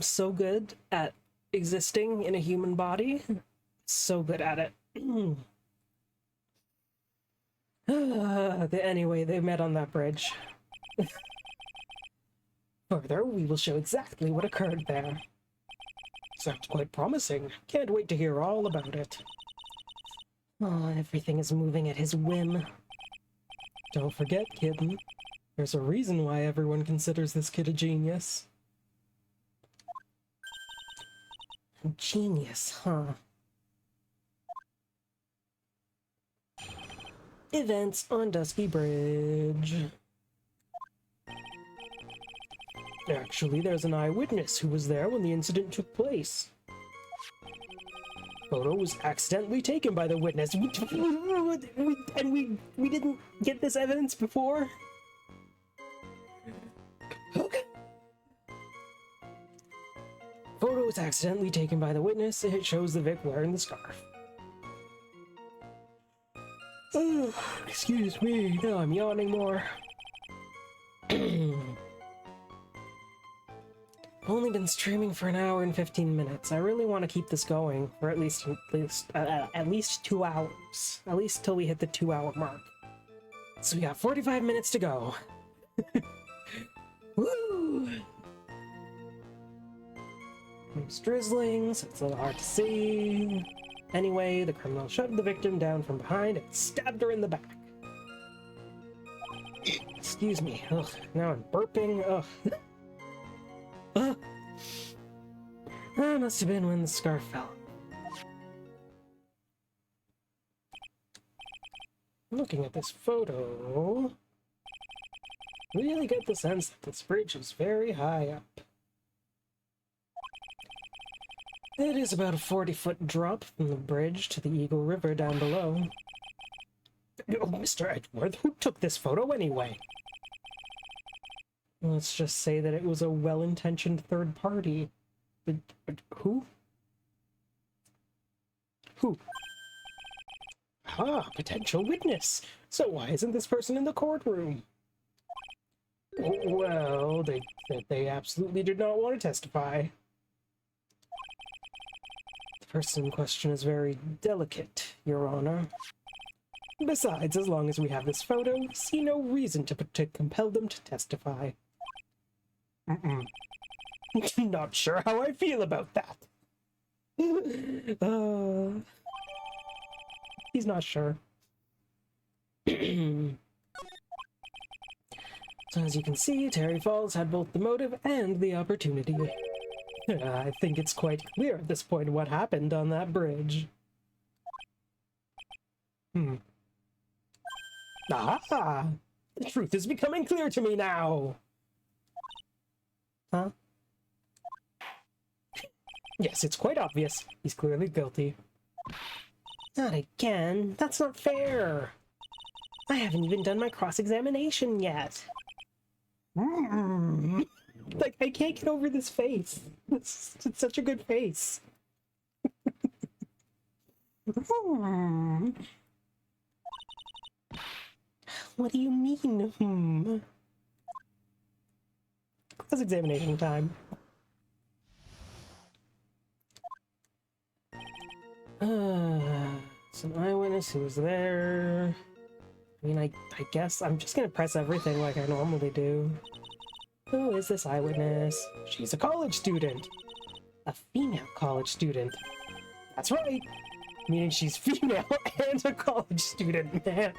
so good at existing in a human body. So good at it. Anyway, they met on that bridge. Further, we will show exactly what occurred there. Sounds quite promising. Can't wait to hear all about it. Oh, everything is moving at his whim. Don't forget, kitten. There's a reason why everyone considers this kid a genius. Genius, huh? Events on Dusky Bridge. Actually, there's an eyewitness who was there when the incident took place. Photo was accidentally taken by the witness. And we didn't get this evidence before? Okay. Photo was accidentally taken by the witness. It shows the Vic wearing the scarf. Excuse me, now I'm yawning more. Only been streaming for an hour and 15 minutes. I really want to keep this going for at least 2 hours. At least till we hit the 2-hour mark. So we got 45 minutes to go. Woo! It's drizzling, so it's a little hard to see. Anyway, the criminal shoved the victim down from behind and stabbed her in the back. Excuse me. Ugh, now I'm burping. Ugh. That must have been when the scarf fell. Looking at this photo, really get the sense that this bridge is very high up. It is about a 40-foot drop from the bridge to the Eagle River down below. Oh, Mr. Edgeworth, who took this photo anyway? Let's just say that it was a well-intentioned third party. But who? Who? Ah, potential witness. So why isn't this person in the courtroom? Well, they absolutely did not want to testify. The person in question is very delicate, Your Honor. Besides, as long as we have this photo, see no reason to compel them to testify. Not sure how I feel about that. He's not sure. So as you can see, Terry Falls had both the motive and the opportunity. I think it's quite clear at this point what happened on that bridge. Ah! The truth is becoming clear to me now! Huh? Yes, it's quite obvious. He's clearly guilty. Not again. That's not fair. I haven't even done my cross-examination yet. Like, I can't get over this face. It's such a good face. What do you mean, Cross-examination time. It's an eyewitness who was there. I mean, I guess I'm just gonna press everything like I normally do. Who is this eyewitness? She's a college student. A female college student. That's right. Meaning she's female and a college student, man.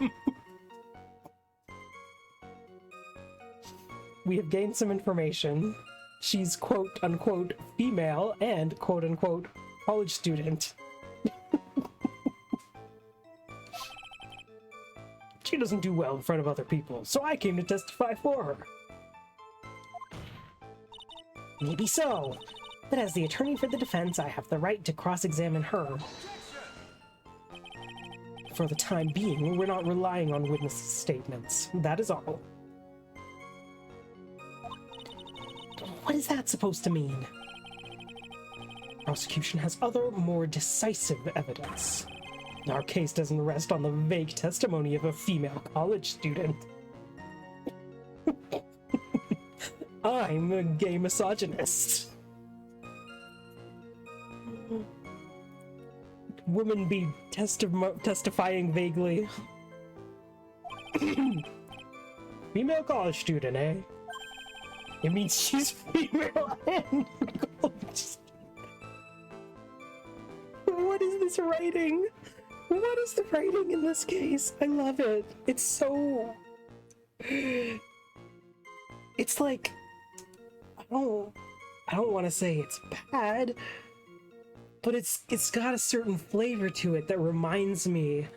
We have gained some information. She's quote-unquote female and quote-unquote college student. She doesn't do well in front of other people, so I came to testify for her. Maybe so, but as the attorney for the defense, I have the right to cross-examine her. For the time being, we're not relying on witness statements. That is all. What is that supposed to mean? Prosecution has other, more decisive evidence. Our case doesn't rest on the vague testimony of a female college student. I'm a gay misogynist. Women be testifying vaguely. Female college student, eh? It means she's female and college. What is this writing? What is the writing in this case? I love it. It's so... It's like... I don't want to say it's bad, but it's got a certain flavor to it that reminds me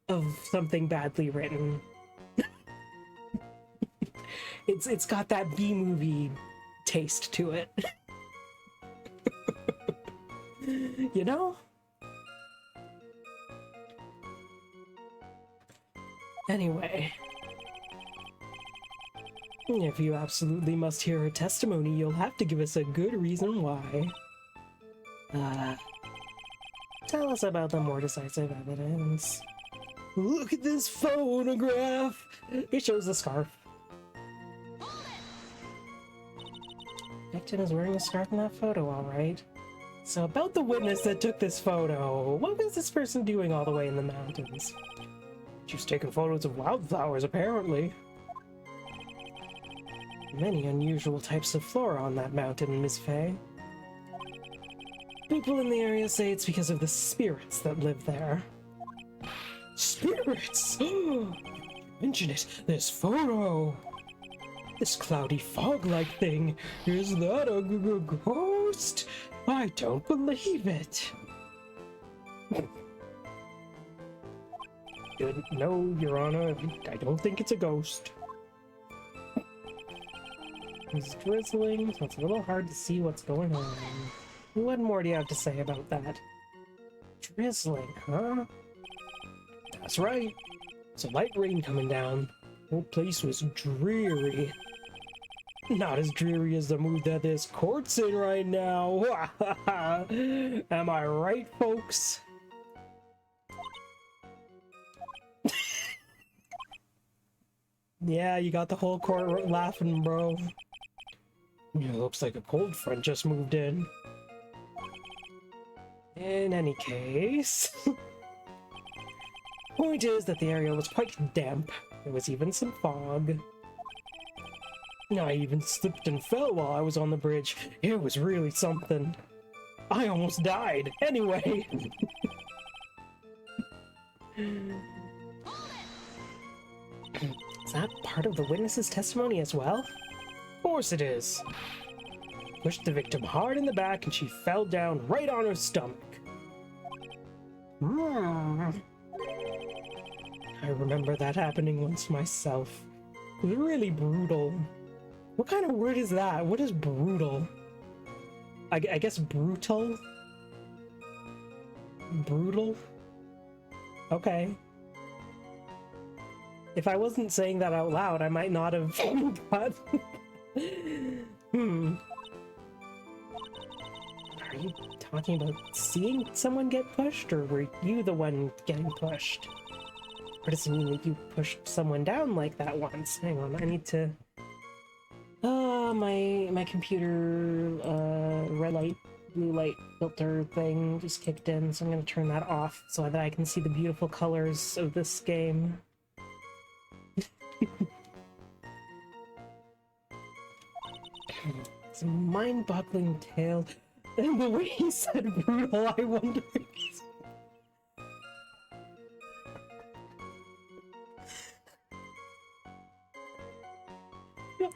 of something badly written. It's got that B-movie taste to it. You know? Anyway, if you absolutely must hear her testimony, you'll have to give us a good reason why. Tell us about the more decisive evidence. Look at this photograph! It shows the scarf. Victim is wearing a scarf in that photo, alright. So about the witness that took this photo, what was this person doing all the way in the mountains? She was taking photos of wildflowers, apparently. Many unusual types of flora on that mountain, Miss Faye. People in the area say it's because of the spirits that live there. Spirits! Mention it! This photo! This cloudy fog-like thing! Is that a ghost? I don't believe it! Good. No, Your Honor, I don't think it's a ghost. It's drizzling, so it's a little hard to see what's going on. What more do you have to say about that? Drizzling, huh? That's right. It's a light rain coming down. The whole place was dreary. Not as dreary as the mood that this court's in right now. Am I right, folks? Yeah, you got the whole court laughing, bro. It looks like a cold front just moved in. In any case... Point is that the area was quite damp. There was even some fog. I even slipped and fell while I was on the bridge. It was really something. I almost died. Anyway. Is that part of the witness's testimony as well? Of course it is. Pushed the victim hard in the back and she fell down right on her stomach. I remember that happening once myself. It was really brutal. What kind of word is that? What is brutal? I guess brutal? Brutal? Okay. If I wasn't saying that out loud, I might not have got... Are you talking about seeing someone get pushed, or were you the one getting pushed? Or does it mean that you pushed someone down like that once? Hang on, I need to... my computer, red light, blue light filter thing just kicked in, so I'm gonna turn that off so that I can see the beautiful colors of this game. It's a mind-boggling tale. And the way he said brutal, I wonder if he's...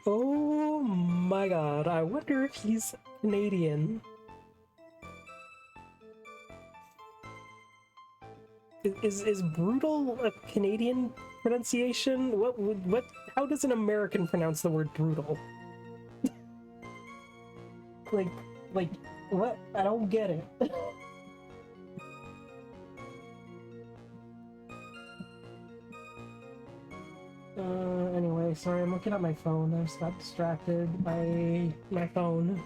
Oh my god, I wonder if he's Canadian. Is brutal a Canadian pronunciation? What how does an American pronounce the word brutal? like what? I don't get it. Anyway, sorry, I'm looking at my phone. I just got distracted by my phone.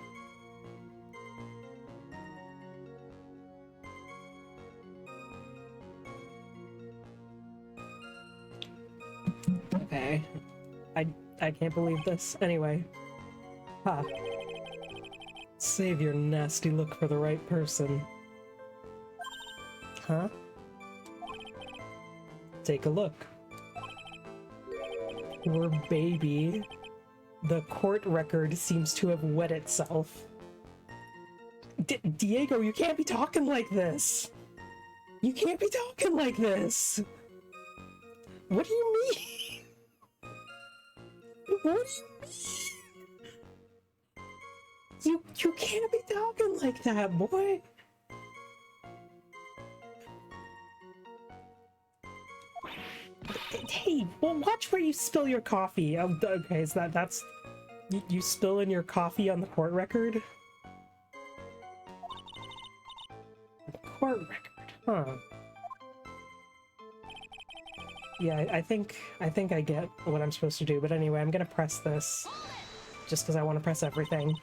Okay. I can't believe this. Anyway. Ha. Save your nasty look for the right person. Huh? Take a look. Poor baby. The court record seems to have wet itself. Diego, you can't be talking like this! You can't be talking like this! What do you mean? What do you mean? You can't be talking like that, boy! Hey, well, watch where you spill your coffee. Oh, okay, so that's... You spill in your coffee on the court record? The court record, huh. Yeah, I think I get what I'm supposed to do, but anyway, I'm gonna press this. Just because I want to press everything.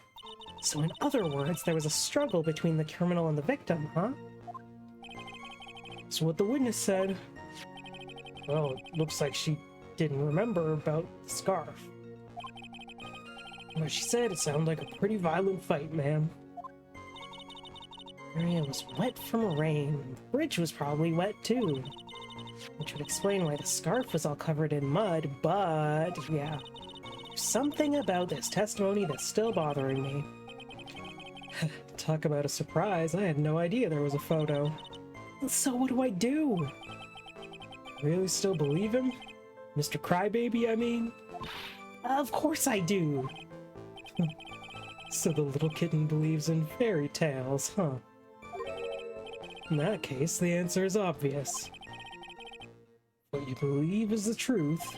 So in other words, there was a struggle between the criminal and the victim, huh? So what the witness said... Well, it looks like she didn't remember about the scarf. What she said, it sounded like a pretty violent fight, man. Area was wet from rain. The bridge was probably wet too. Which would explain why the scarf was all covered in mud, but yeah. There's something about this testimony that's still bothering me. Talk about a surprise, I had no idea there was a photo. So what do I do? Really still believe him? Mr. Crybaby, I mean? Of course I do! So the little kitten believes in fairy tales, huh? In that case, the answer is obvious. What you believe is the truth,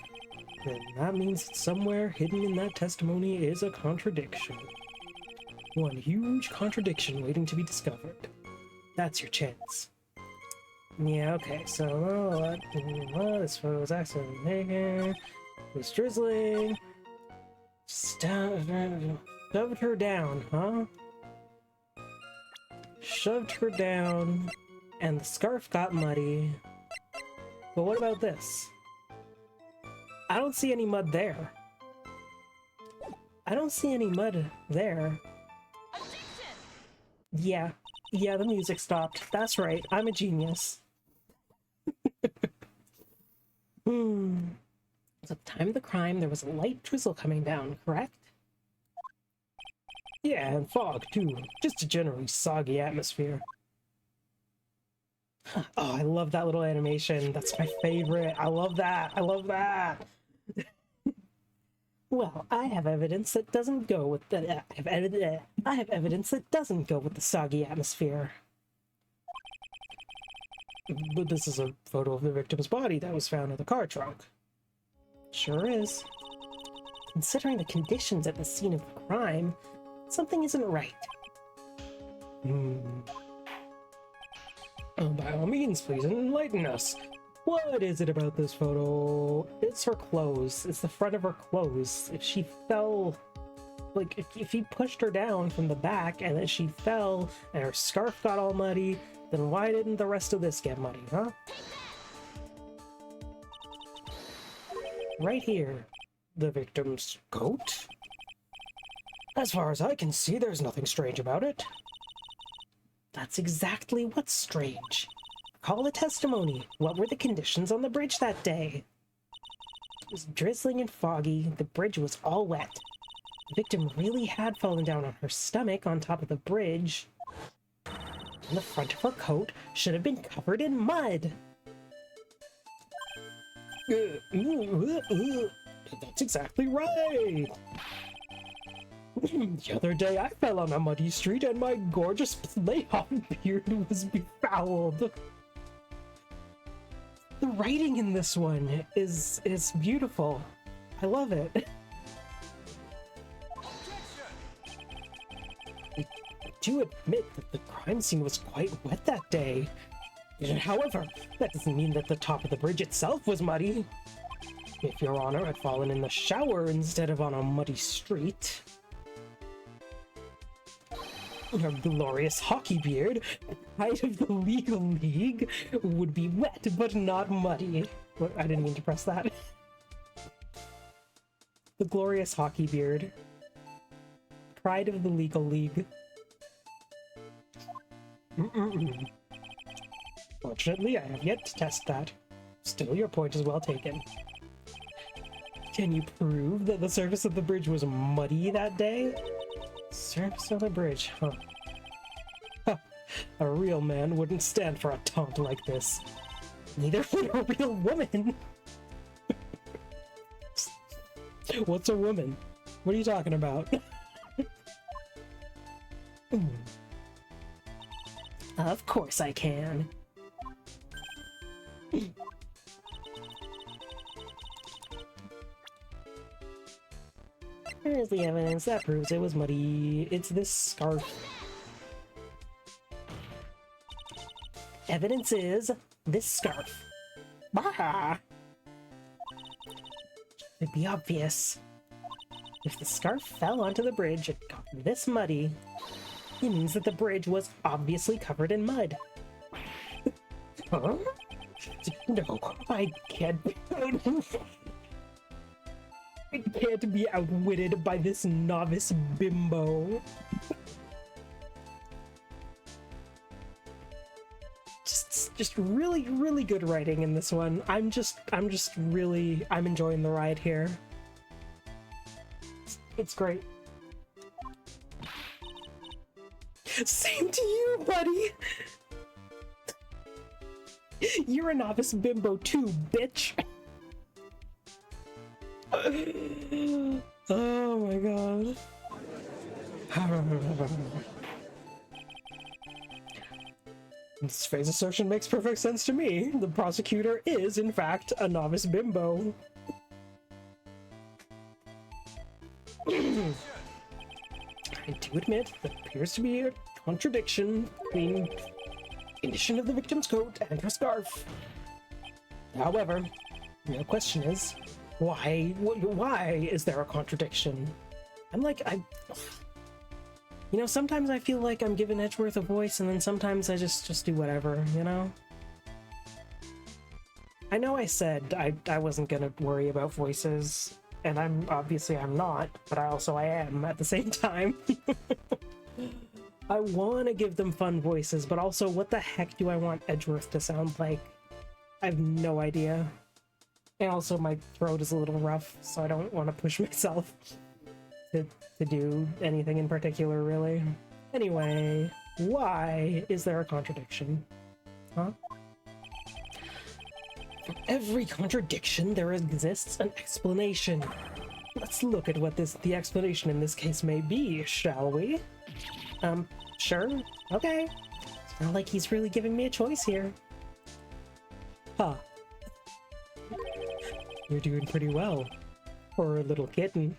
then that means that somewhere hidden in that testimony is a contradiction. One huge contradiction waiting to be discovered. That's your chance. Yeah, okay, so this photo was accidentally taken. It was drizzling. Shoved her down, huh? Shoved her down, and the scarf got muddy. But what about this? I don't see any mud there. I don't see any mud there. Yeah, the music stopped. That's right, I'm a genius. So at the time of the crime, there was a light drizzle coming down, correct? Yeah, and fog, too. Just a generally soggy atmosphere. Oh, I love that little animation. That's my favorite. I love that. I love that. Well, I have evidence that doesn't go with the... I have evidence that doesn't go with the soggy atmosphere. But this is a photo of the victim's body that was found in the car trunk. Sure is. Considering the conditions at the scene of the crime, something isn't right. Oh, by all means, please enlighten us. What is it about this photo? It's her clothes. It's the front of her clothes. If she fell... Like, if he pushed her down from the back and then she fell and her scarf got all muddy, then why didn't the rest of this get muddy, huh? Right here. The victim's coat? As far as I can see, there's nothing strange about it. That's exactly what's strange. Recall the testimony. What were the conditions on the bridge that day? It was drizzling and foggy. The bridge was all wet. The victim really had fallen down on her stomach on top of the bridge. And the front of her coat should have been covered in mud. That's exactly right. The other day I fell on a muddy street and my gorgeous playoff beard was befouled. The writing in this one is beautiful. I love it. I do admit that the crime scene was quite wet that day. However, that doesn't mean that the top of the bridge itself was muddy. If Your Honor had fallen in the shower instead of on a muddy street, your glorious hockey beard, height of the legal league, would be wet but not muddy. What? I didn't mean to press that. The glorious hockey beard. Pride of the legal league. Fortunately, I have yet to test that. Still, your point is well taken. Can you prove that the surface of the bridge was muddy that day? Surface of the bridge, huh? Huh. A real man wouldn't stand for a taunt like this. Neither would a real woman! What's a woman? What are you talking about? Of course I can. Where's the evidence that proves it was muddy? It's this scarf. Evidence is this scarf. Bah! It'd be obvious. If the scarf fell onto the bridge and got this muddy, it means that the bridge was obviously covered in mud. Huh? No, I can't. I can't be outwitted by this novice bimbo. Just really, really good writing in this one. I'm enjoying the ride here. It's great. Same to you, buddy! You're a novice bimbo too, bitch! Oh my god. This phrase assertion makes perfect sense to me. The prosecutor is, in fact, a novice bimbo. I do admit there appears to be a contradiction between the condition of the victim's coat and her scarf. However, the real question is, why is there a contradiction? You know, sometimes I feel like I'm giving Edgeworth a voice, and then sometimes I just do whatever, you know? I know I said I wasn't gonna worry about voices, and I'm not, but I am at the same time. I want to give them fun voices, but also, what the heck do I want Edgeworth to sound like? I have no idea. And also, my throat is a little rough, so I don't want to push myself to do anything in particular, really. Anyway, why is there a contradiction? Huh? For every contradiction, there exists an explanation. Let's look at what the explanation in this case may be, shall we? Sure? Okay. It's not like he's really giving me a choice here. Huh. You're doing pretty well. For a little kitten.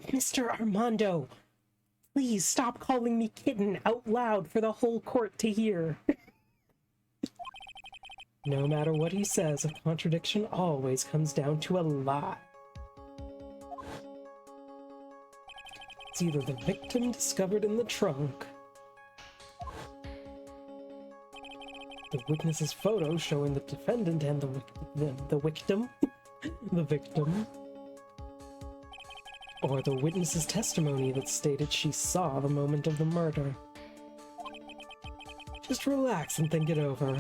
Mr. Armando, please stop calling me kitten out loud for the whole court to hear. No matter what he says, a contradiction always comes down to a lie. It's either the victim discovered in the trunk, the witness's photo showing the defendant and the victim, the victim, or the witness's testimony that stated she saw the moment of the murder. Just relax and think it over.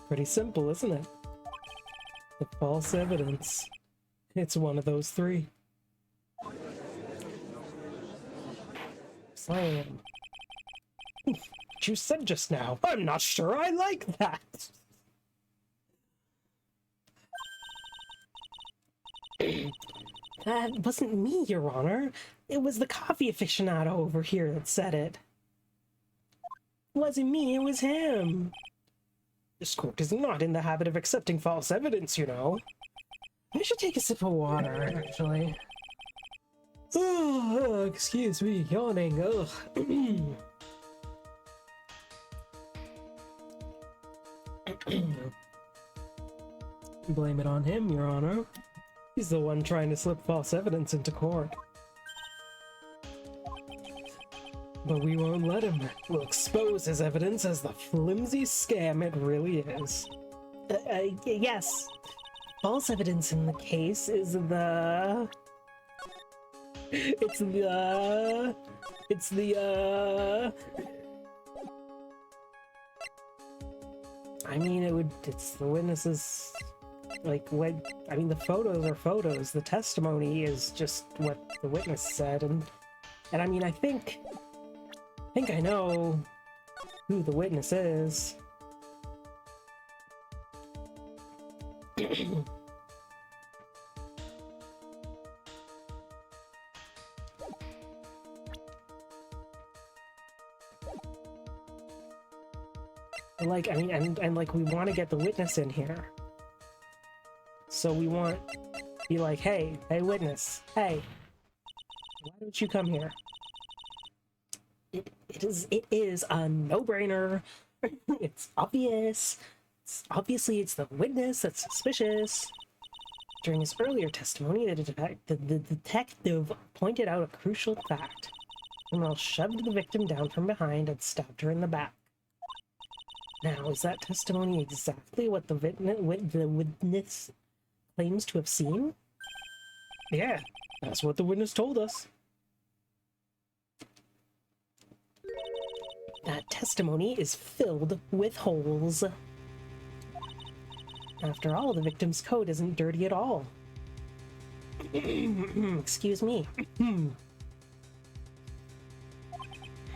Pretty simple, isn't it? The false evidence. It's one of those three. Slam. What you said just now. I'm not sure I like that. That wasn't me, Your Honor. It was the coffee aficionado over here that said it. It wasn't me, it was him. This court is not in the habit of accepting false evidence, you know. I should take a sip of water, actually. Oh, excuse me, yawning. Ugh. Blame it on him, Your Honor. He's the one trying to slip false evidence into court. But we won't let him. We'll expose his evidence as the flimsy scam it really is. Yes. False evidence in the case is the... It's the... I mean, it's the witnesses... Like, what... I mean, the photos are photos. The testimony is just what the witness said, and I mean, I think I know who the witness is. Like, I mean, and like, we want to get the witness in here. So we want be like, hey witness, hey, why don't you come here? It is a no-brainer. It's obvious. Obviously it's the witness that's suspicious. During his earlier testimony, the detective pointed out a crucial fact. The criminal shoved the victim down from behind and stabbed her in the back. Now, is that testimony exactly what the witness claims to have seen? Yeah, that's what the witness told us. That testimony is filled with holes. After all, the victim's coat isn't dirty at all. Excuse me.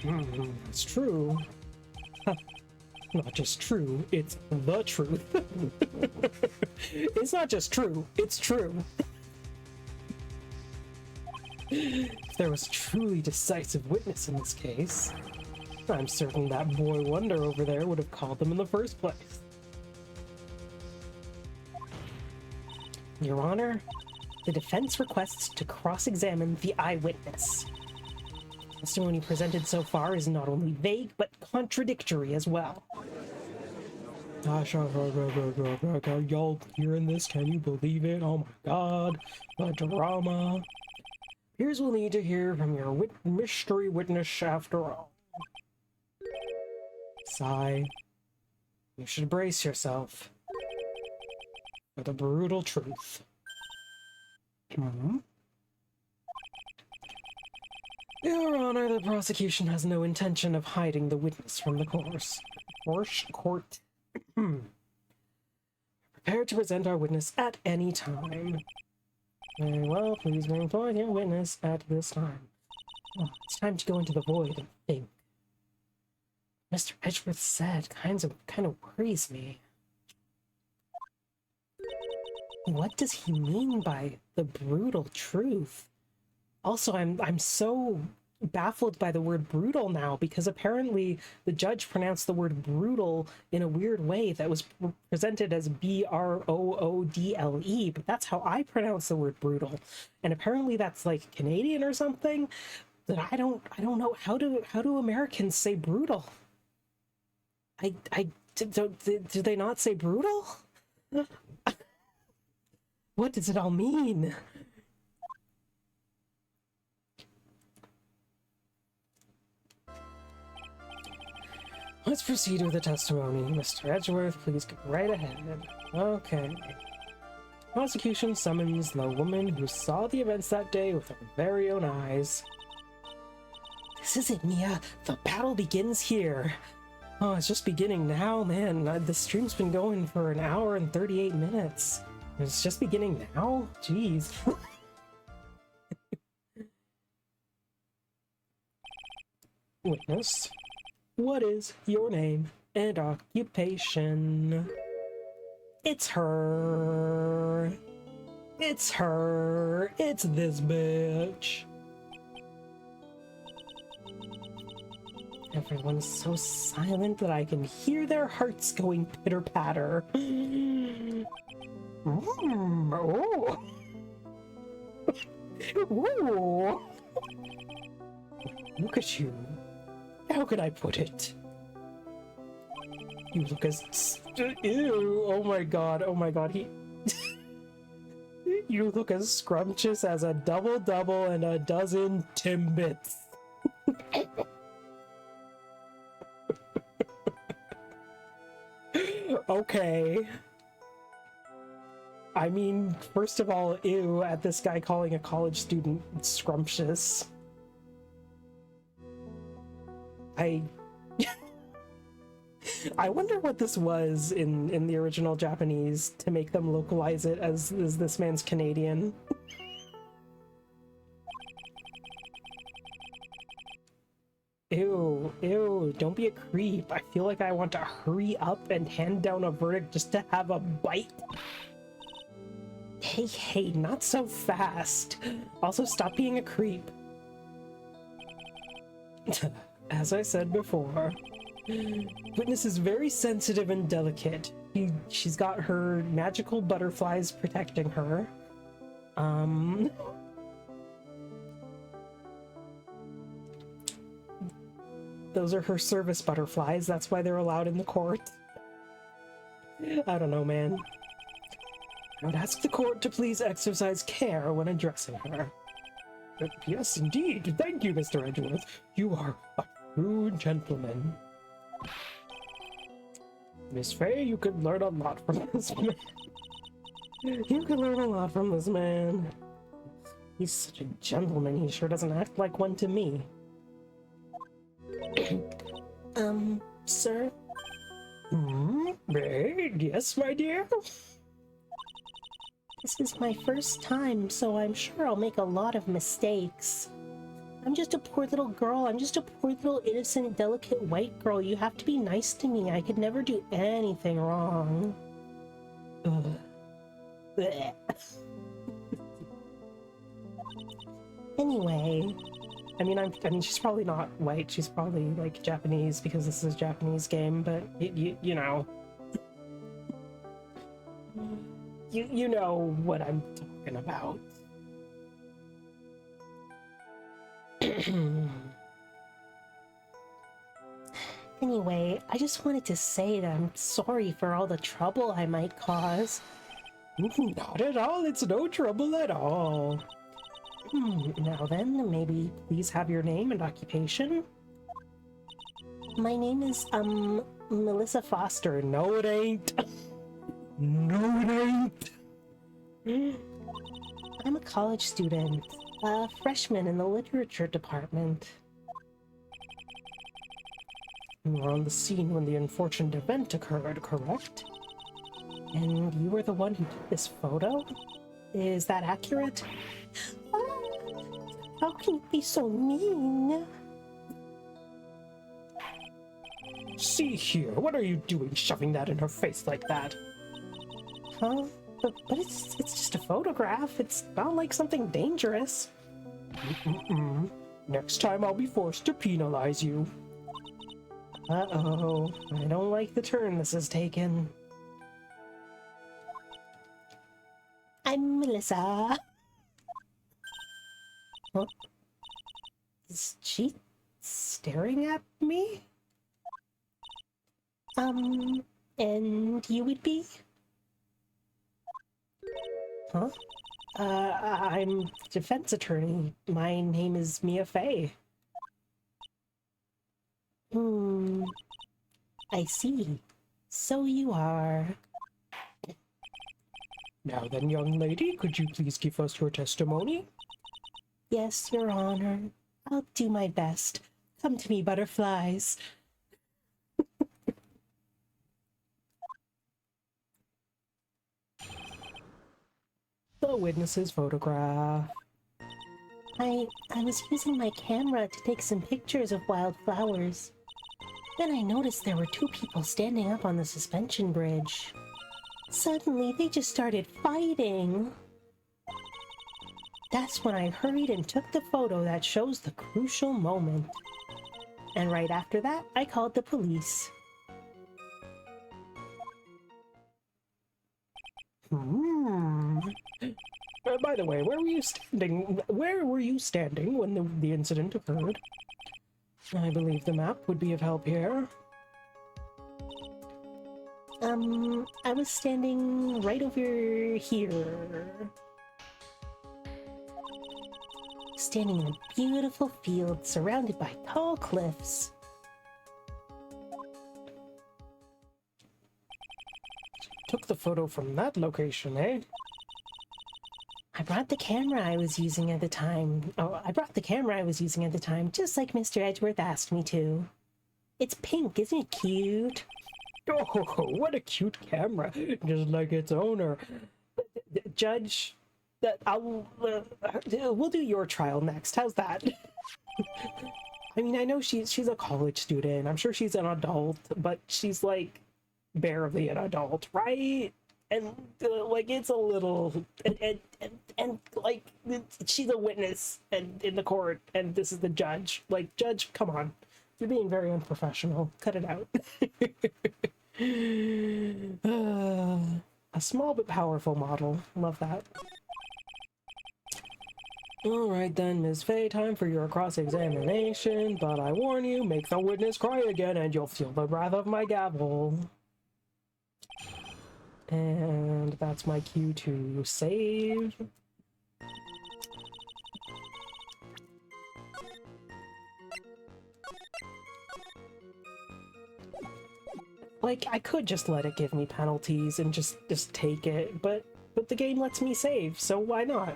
It's true. Not just true, it's the truth. It's not just true, it's true. If there was a truly decisive witness in this case, I'm certain that boy wonder over there would have called them in the first place. Your Honor, the defense requests to cross-examine the eyewitness. The testimony presented so far is not only vague, but contradictory as well. Y'all hearing this? Can you believe it? Oh my god, the drama. Here's we'll need to hear from your mystery witness after all. Sigh. You should brace yourself for the brutal truth. Your Honor, the prosecution has no intention of hiding the witness from the court. Prepared to present our witness at any time. Very well, please bring forward your witness at this time. Oh, it's time to go into the void and think. Mr. Edgeworth said kind of worries me. What does he mean by the brutal truth? Also, I'm so baffled by the word brutal now, because apparently the judge pronounced the word brutal in a weird way that was presented as B-R-O-O-D-L-E, but that's how I pronounce the word brutal. And apparently that's like Canadian or something. That I don't know how do Americans say brutal? Do they not say brutal? What does it all mean? Let's proceed with the testimony. Mr. Edgeworth, please go right ahead. Okay. Prosecution summons the woman who saw the events that day with her very own eyes. This is it, Mia. The battle begins here. Oh, it's just beginning now, man. The stream's been going for 1 hour and 38 minutes. It's just beginning now? Jeez. Witness. What is your name and occupation? It's her. It's her. It's this bitch. Everyone's so silent that I can hear their hearts going pitter-patter. Oh. Ooh. Look at you. How could I put it? You look as... Ew, oh my god, he... You look as scrumptious as a double-double and a dozen Timbits. Okay. I mean, first of all, ew at this guy calling a college student scrumptious. I wonder what this was in the original Japanese to make them localize it as this man's Canadian. Ew, don't be a creep. I feel like I want to hurry up and hand down a verdict just to have a bite. Hey, not so fast. Also, stop being a creep. As I said before, Witness is very sensitive and delicate. She's got her magical butterflies protecting her. Those are her service butterflies. That's why they're allowed in the court. I don't know, man. I would ask the court to please exercise care when addressing her. Yes, indeed. Thank you, Mr. Edgeworth. You are a true gentleman. Miss Faye, you could learn a lot from this man. You could learn a lot from this man. He's such a gentleman. He sure doesn't act like one to me. Sir? Yes, my dear? This is my first time, so I'm sure I'll make a lot of mistakes. I'm just a poor little girl. I'm just a poor little innocent, delicate white girl. You have to be nice to me. I could never do anything wrong. Anyway, I mean, she's probably not white. She's probably like Japanese because this is a Japanese game. But you know, you know what I'm talking about. Anyway, I just wanted to say that I'm sorry for all the trouble I might cause. Not at all. It's no trouble at all. Now then, maybe please have your name and occupation? My name is, Melissa Foster. No, it ain't. No, it ain't. I'm a college student, a freshman in the literature department. You were on the scene when the unfortunate event occurred, correct? And you were the one who took this photo? Is that accurate? How can you be so mean? See here, what are you doing shoving that in her face like that? Huh? But it's just a photograph. It's not like something dangerous. Next time I'll be forced to penalize you. Uh-oh. I don't like the turn this has taken. I'm Melissa. Huh? Is she staring at me? And you would be? Huh? I'm defense attorney. My name is Mia Fey. I see. So you are... Now then, young lady, could you please give us your testimony? Yes, Your Honor. I'll do my best. Come to me, butterflies. The witness's photograph. I was using my camera to take some pictures of wildflowers. Then I noticed there were two people standing up on the suspension bridge. Suddenly, they just started fighting. That's when I hurried and took the photo that shows the crucial moment. And right after that, I called the police. By the way, where were you standing? Where were you standing when the incident occurred? I believe the map would be of help here. I was standing right over here. Standing in a beautiful field surrounded by tall cliffs. Took the photo from that location, eh? I brought the camera I was using at the time. Just like Mr. Edgeworth asked me to. It's pink, isn't it cute? Oh, what a cute camera, just like its owner. Judge, we'll do your trial next. How's that? I mean, I know she's a college student. I'm sure she's an adult, but she's like barely an adult, right? And like it's a little and like she's a witness and in the court, and this is the judge. Like, judge, come on, you're being very unprofessional. Cut it out. A small but powerful model. Love that. Alright then, Ms. Faye, time for your cross-examination, but I warn you, make the witness cry again and you'll feel the wrath of my gavel. And that's my cue to save. Like, I could just let it give me penalties and just take it, but the game lets me save, so why not?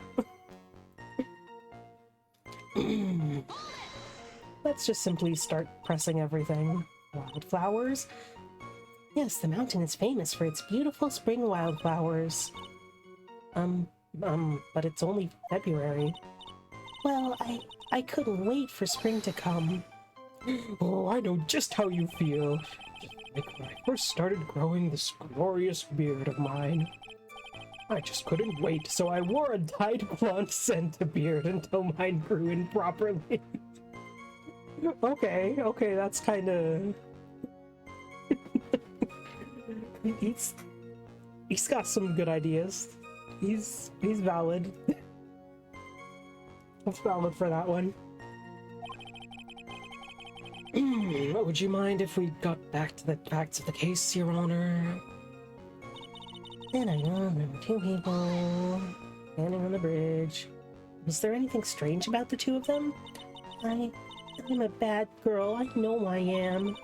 Let's just simply start pressing everything. Wildflowers? Yes, the mountain is famous for its beautiful spring wildflowers. But it's only February. Well, I couldn't wait for spring to come. Oh, I know just how you feel. Like when I first started growing this glorious beard of mine. I just couldn't wait, so I wore a dyed blonde Santa beard until mine grew in properly. Okay, that's kind of... He's got some good ideas. He's valid. That's valid for that one. Would you mind if we got back to the facts of the case, Your Honor? Then I know there were two people standing on the bridge. Was there anything strange about the two of them? I'm a bad girl. I know I am.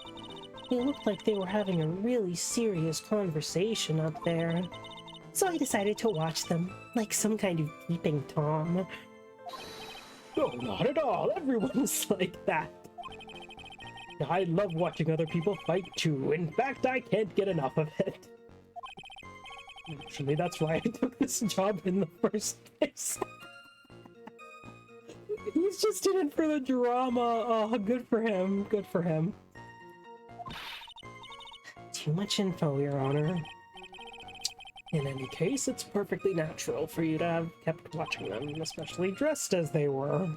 It looked like they were having a really serious conversation up there. So I decided to watch them, like some kind of peeping Tom. No, not at all. Everyone's like that. I love watching other people fight too. In fact, I can't get enough of it. Actually, that's why I took this job in the first place. He's just in it for the drama. Oh, good for him. Good for him. Too much info, Your Honor. In any case, it's perfectly natural for you to have kept watching them, especially dressed as they were.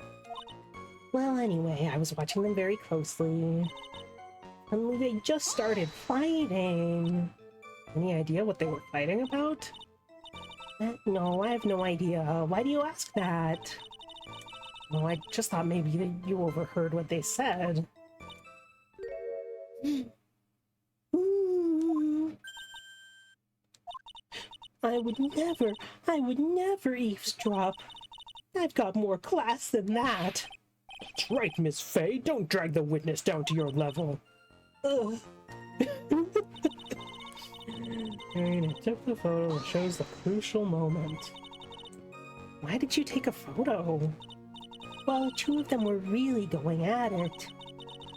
Well, anyway, I was watching them very closely. Suddenly they just started fighting. Any idea what they were fighting about? No, I have no idea. Why do you ask that? Well, I just thought maybe you overheard what they said. I would never eavesdrop. I've got more class than that. That's right, Miss Faye. Don't drag the witness down to your level. Ugh. Alright, I took the photo that shows the crucial moment. Why did you take a photo? Well, two of them were really going at it.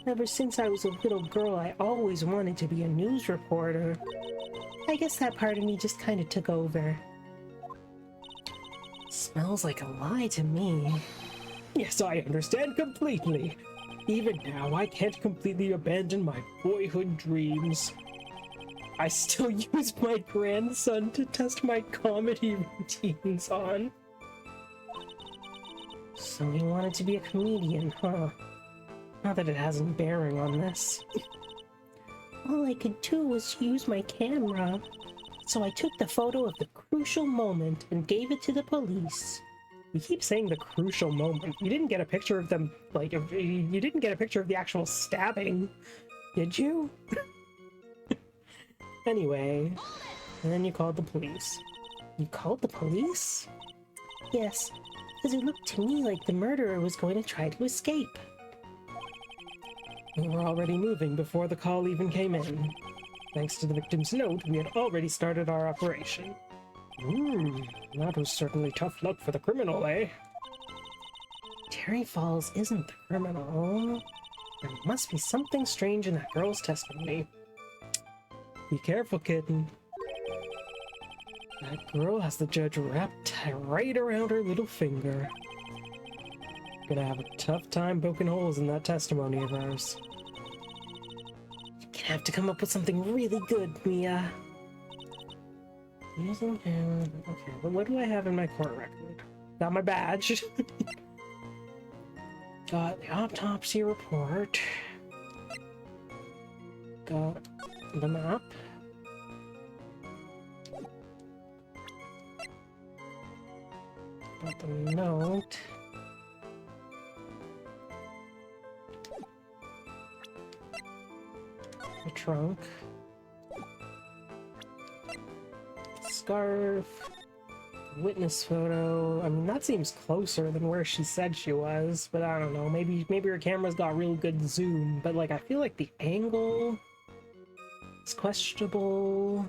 Ever since I was a little girl, I always wanted to be a news reporter. I guess that part of me just kind of took over. Smells like a lie to me. Yes, I understand completely. Even now, I can't completely abandon my boyhood dreams. I still use my grandson to test my comedy routines on. So you wanted to be a comedian, huh? Not that it has any bearing on this. All I could do was use my camera. So I took the photo of the crucial moment and gave it to the police. You keep saying the crucial moment. You didn't get a picture of them, like, you didn't get a picture of the actual stabbing, did you? Anyway, and then you called the police. You called the police? Yes, because it looked to me like the murderer was going to try to escape. We were already moving before the call even came in. Thanks to the victim's note, we had already started our operation. That was certainly tough luck for the criminal, eh? Terry Falls isn't the criminal. There must be something strange in that girl's testimony. Be careful, kitten. That girl has the judge wrapped right around her little finger. Gonna have a tough time poking holes in that testimony of hers. You're gonna have to come up with something really good, Mia. Using camera. Okay, but what do I have in my court record? Got my badge. Got the autopsy report. Got the map. Got the note. The trunk. Scarf. Witness photo. I mean, that seems closer than where she said she was, but I don't know. Maybe her camera's got real good zoom, but like I feel like the angle is questionable.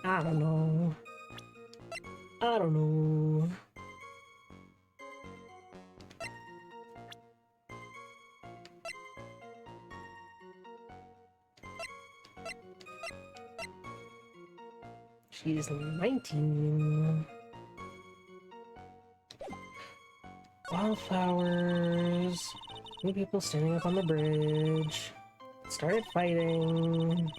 I don't know. I don't know. She's 19. Wildflowers. Two people standing up on the bridge. Started fighting.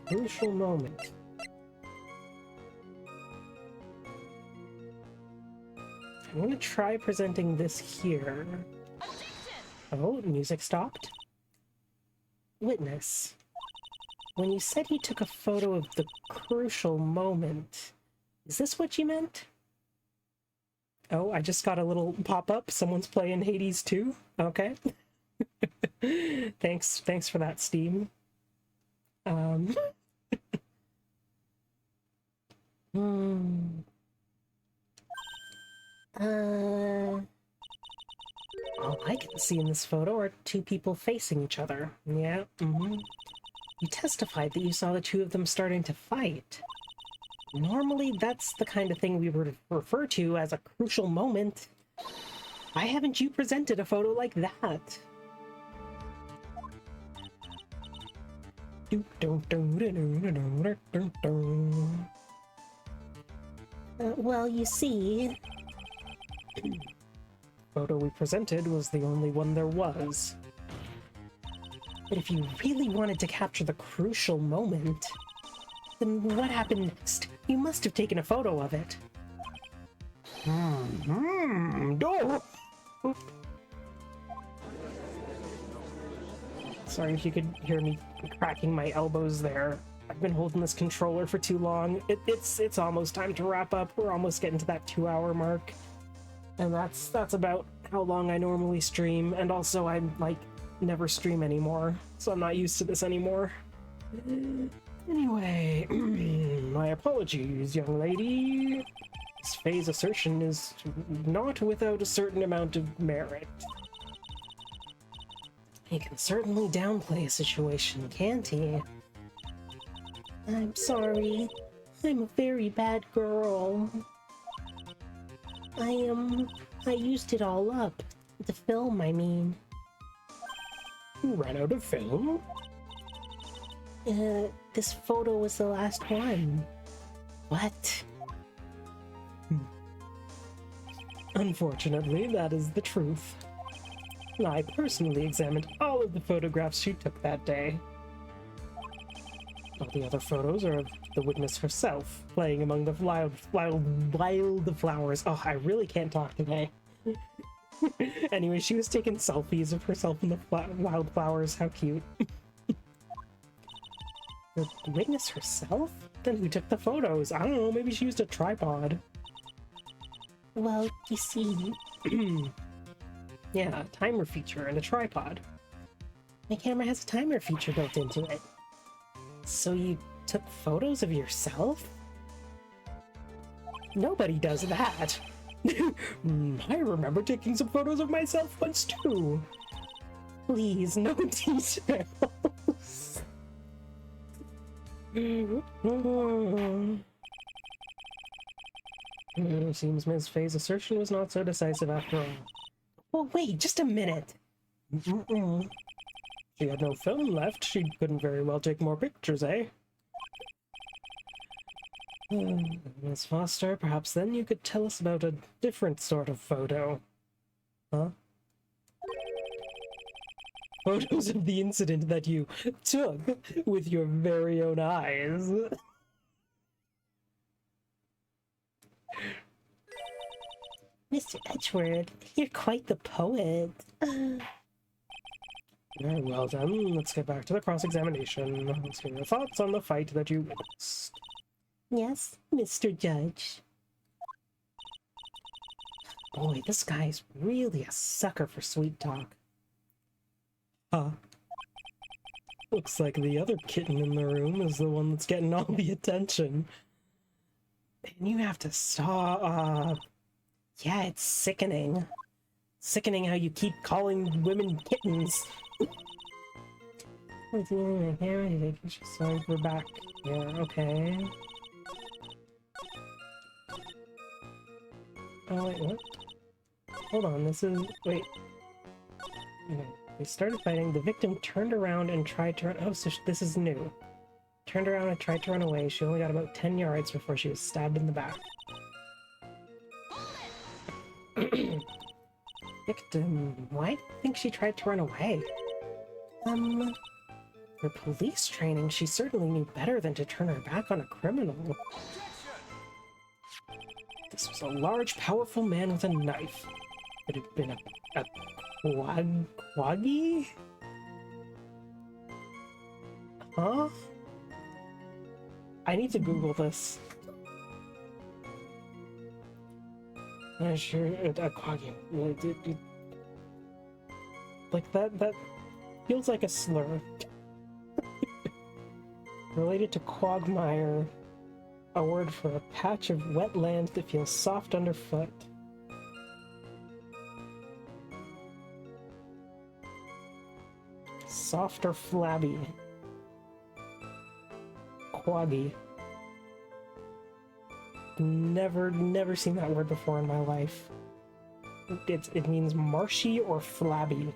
Crucial moment. I'm gonna try presenting this here. Oh, music stopped. Witness. When you said you took a photo of the crucial moment, is this what you meant? Oh, I just got a little pop-up. Someone's playing Hades 2. Okay. Thanks for that, Steam. All I can see in this photo are two people facing each other. Yeah, You testified that you saw the two of them starting to fight. Normally, that's the kind of thing we would refer to as a crucial moment. Why haven't you presented a photo like that? Well, you see... photo we presented was the only one there was. But if you really wanted to capture the crucial moment, then what happened next? You must have taken a photo of it. Sorry if you could hear me cracking my elbows there. I've been holding this controller for too long. It's almost time to wrap up. We're almost getting to that 2-hour mark. And that's about how long I normally stream, and also I'm like never stream anymore, so I'm not used to this anymore. Anyway, my apologies, young lady. This Faye's assertion is not without a certain amount of merit. He can certainly downplay a situation, can't he? I'm sorry. I'm a very bad girl. I used it all up. The film, I mean. You ran out of film? This photo was the last one. What? Unfortunately, that is the truth. I personally examined all of the photographs she took that day. All the other photos are of the witness herself, playing among the wild flowers. Oh, I really can't talk today. Anyway, she was taking selfies of herself in the wildflowers. How cute. The witness herself? Then who took the photos? I don't know, maybe she used a tripod. Well, you see... yeah, a timer feature and a tripod. My camera has a timer feature built into it. So you took photos of yourself? Nobody does that. I remember taking some photos of myself once too. Please, no details. Seems Ms. Faye's assertion was not so decisive after all. Well, wait, just a minute. She had no film left. She couldn't very well take more pictures, eh? Miss Foster, perhaps then you could tell us about a different sort of photo. Huh? Photos of the incident that you took with your very own eyes. Mr. Edgeworth, you're quite the poet. Very well then, let's get back to the cross-examination. Let's hear your thoughts on the fight that you witnessed. Yes, Mr. Judge. Boy, this guy's really a sucker for sweet talk. Huh. Looks like the other kitten in the room is the one that's getting all the attention. And you have to stop. Yeah, it's sickening. Sickening how you keep calling women kittens. Sorry, we're back. Yeah, okay. Oh, wait, what? Hold on, this is... Wait. Okay. They started fighting. The victim turned around and tried to run... Oh, so this is new. Turned around and tried to run away. She only got about 10 yards before she was stabbed in the back. Victim... Why do you think she tried to run away? For police training, she certainly knew better than to turn her back on a criminal. This was a large, powerful man with a knife. It had been a quaggy? Huh? I need to Google this. I'm sure a quaggy. Like that feels like a slur. Related to quagmire, a word for a patch of wet land that feels soft underfoot. Soft or flabby. Quaggy. Never seen that word before in my life. It means marshy or flabby.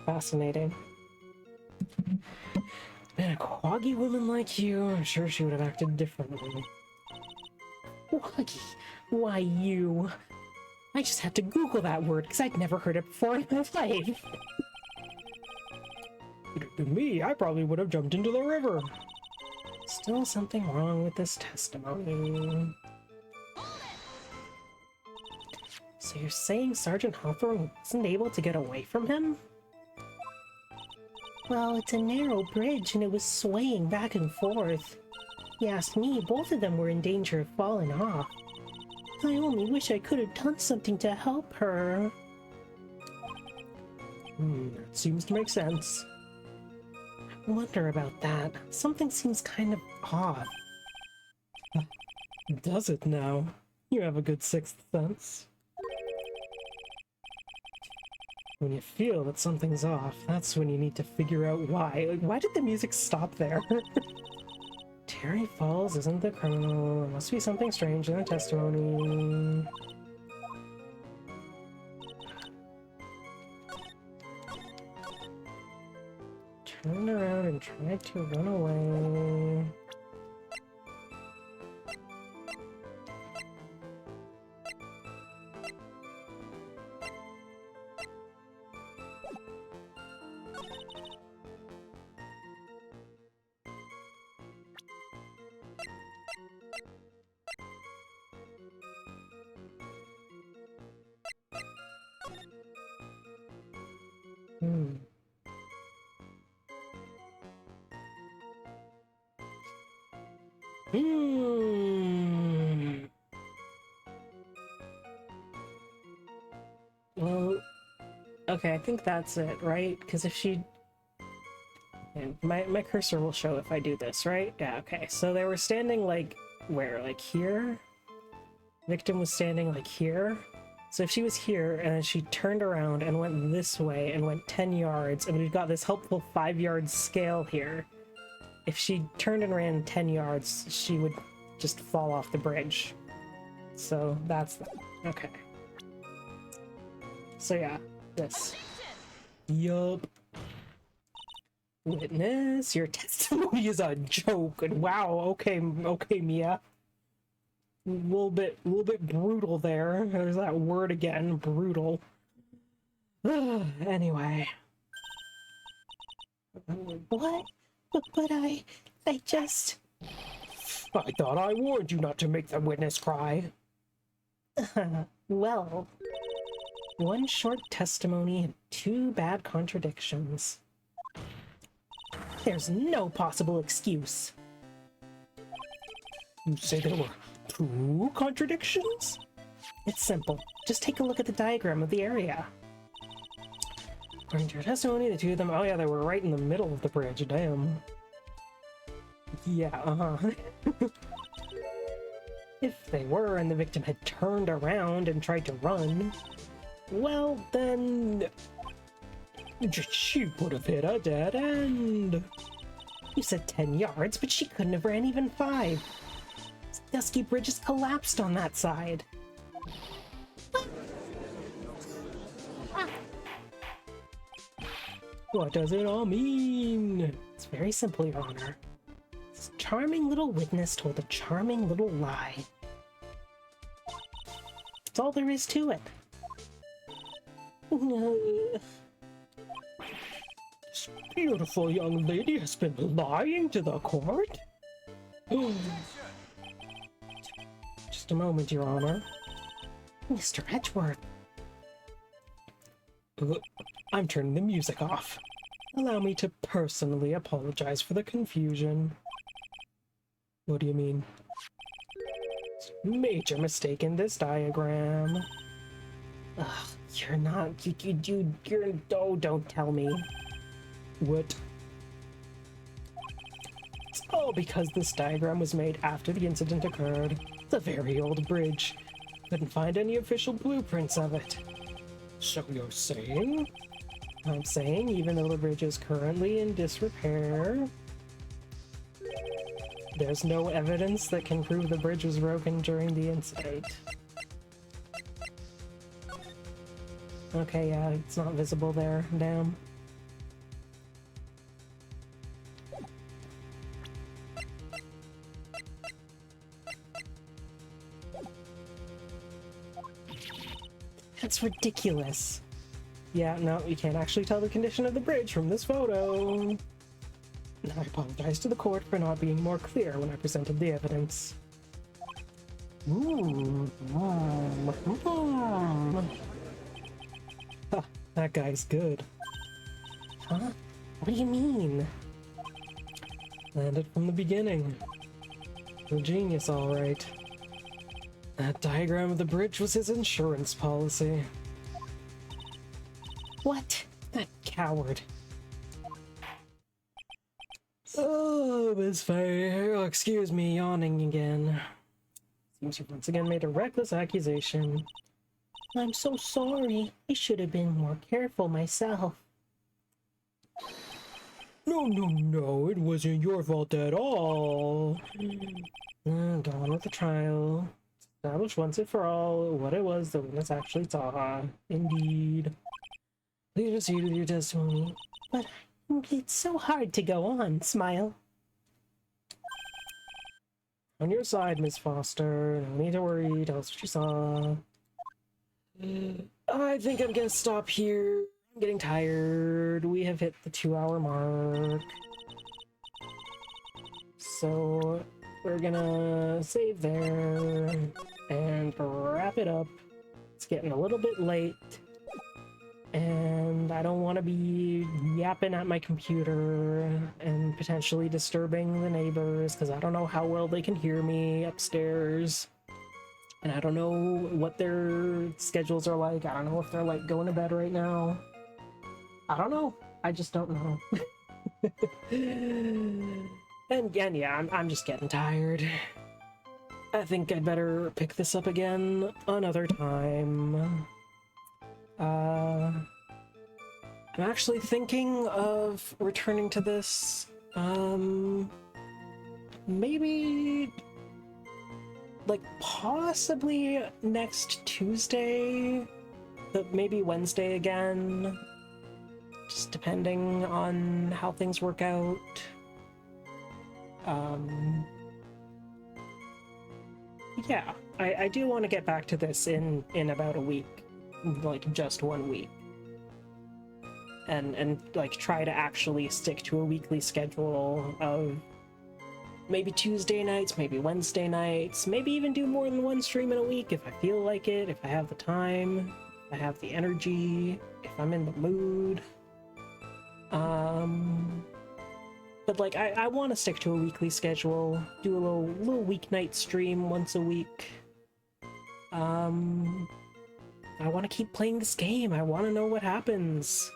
Fascinating. Man, a quaggy woman like you, I'm sure she would have acted differently. Quaggy? Why you? I just had to Google that word because I'd never heard it before in my life. If it had been me, I probably would have jumped into the river. Still something wrong with this testimony. So you're saying Sergeant Hawthorne wasn't able to get away from him? Well, it's a narrow bridge and it was swaying back and forth. You asked me, both of them were in danger of falling off. I only wish I could have done something to help her. That seems to make sense. I wonder about that. Something seems kind of off. Does it now? You have a good sixth sense. When you feel that something's off, that's when you need to figure out why. Like, why did the music stop there? Terry Falls isn't the criminal. There must be something strange in the testimony. turned around and tried to run away. Hmm. Well, okay, I think that's it, right? Because if she... Yeah, my cursor will show if I do this, right? Yeah, okay. So they were standing, like, where? Like here? Victim was standing, like, here? So if she was here, and then she turned around and went this way and went 10 yards, and we've got this helpful 5-yard scale here. If she turned and ran 10 yards, she would just fall off the bridge. So that's that. Okay. So yeah, this. Yup. Witness, your testimony is a joke. And wow, okay, Mia. A little bit brutal there. There's that word again, brutal. Anyway. What? But I just... I thought I warned you not to make the witness cry. Well, one short testimony and 2 bad contradictions. There's no possible excuse. You say there were 2 contradictions? It's simple. Just take a look at the diagram of the area. According to your testimony, the 2 of them... Oh yeah, they were right in the middle of the bridge. Damn. Yeah, If they were, and the victim had turned around and tried to run, well, then... She would have hit a dead end. You said 10 yards, but she couldn't have ran even 5. This dusky bridge has collapsed on that side. What does it all mean? It's very simple, Your Honor. This charming little witness told a charming little lie. That's all there is to it. This beautiful young lady has been lying to the court? Just a moment, Your Honor. Mr. Edgeworth. I'm turning the music off. Allow me to personally apologize for the confusion. What do you mean? Major mistake in this diagram. Ugh, you're not... You're... Oh, don't tell me. What? It's all because this diagram was made after the incident occurred. It's a very old bridge. Couldn't find any official blueprints of it. So you're saying? I'm saying, even though the bridge is currently in disrepair, there's no evidence that can prove the bridge was broken during the incident. Okay, yeah, it's not visible there. Damn. That's ridiculous. Yeah, no, you can't actually tell the condition of the bridge from this photo. I apologize to the court for not being more clear when I presented the evidence. Ha, that guy's good. Huh? What do you mean? Landed from the beginning. A genius, all right. That diagram of the bridge was his insurance policy. What? That coward. Oh, Miss Faye. Oh, excuse me, yawning again. Seems you've once again made a reckless accusation. I'm so sorry. I should have been more careful myself. No, it wasn't your fault at all. Go on with the trial. Establish once and for all what it was the witness actually saw. Indeed. Please proceed with your testimony. But It's so hard to go on, Smile. On your side, Miss Foster. No need to worry. Tell us what you saw. I think I'm gonna stop here. I'm getting tired. We have hit the 2-hour mark. So we're gonna save there and wrap it up. It's getting a little bit late, and I don't want to be yapping at my computer and potentially disturbing the neighbors because I don't know how well they can hear me upstairs. And I don't know what their schedules are like. I don't know if they're like going to bed right now. I don't know. I just don't know. And again, yeah, I'm just getting tired. I think I'd better pick this up again another time. I'm actually thinking of returning to this, maybe, like, possibly next Tuesday, but maybe Wednesday again, just depending on how things work out. Yeah, I do want to get back to this in about a week, like just 1 week, and like try to actually stick to a weekly schedule of maybe Tuesday nights, maybe Wednesday nights, maybe even do more than one stream in a week if I feel like it, if I have the time, if I have the energy, if I'm in the mood. But like I want to stick to a weekly schedule, do a little weeknight stream once a week. I want to keep playing this game. I want to know what happens.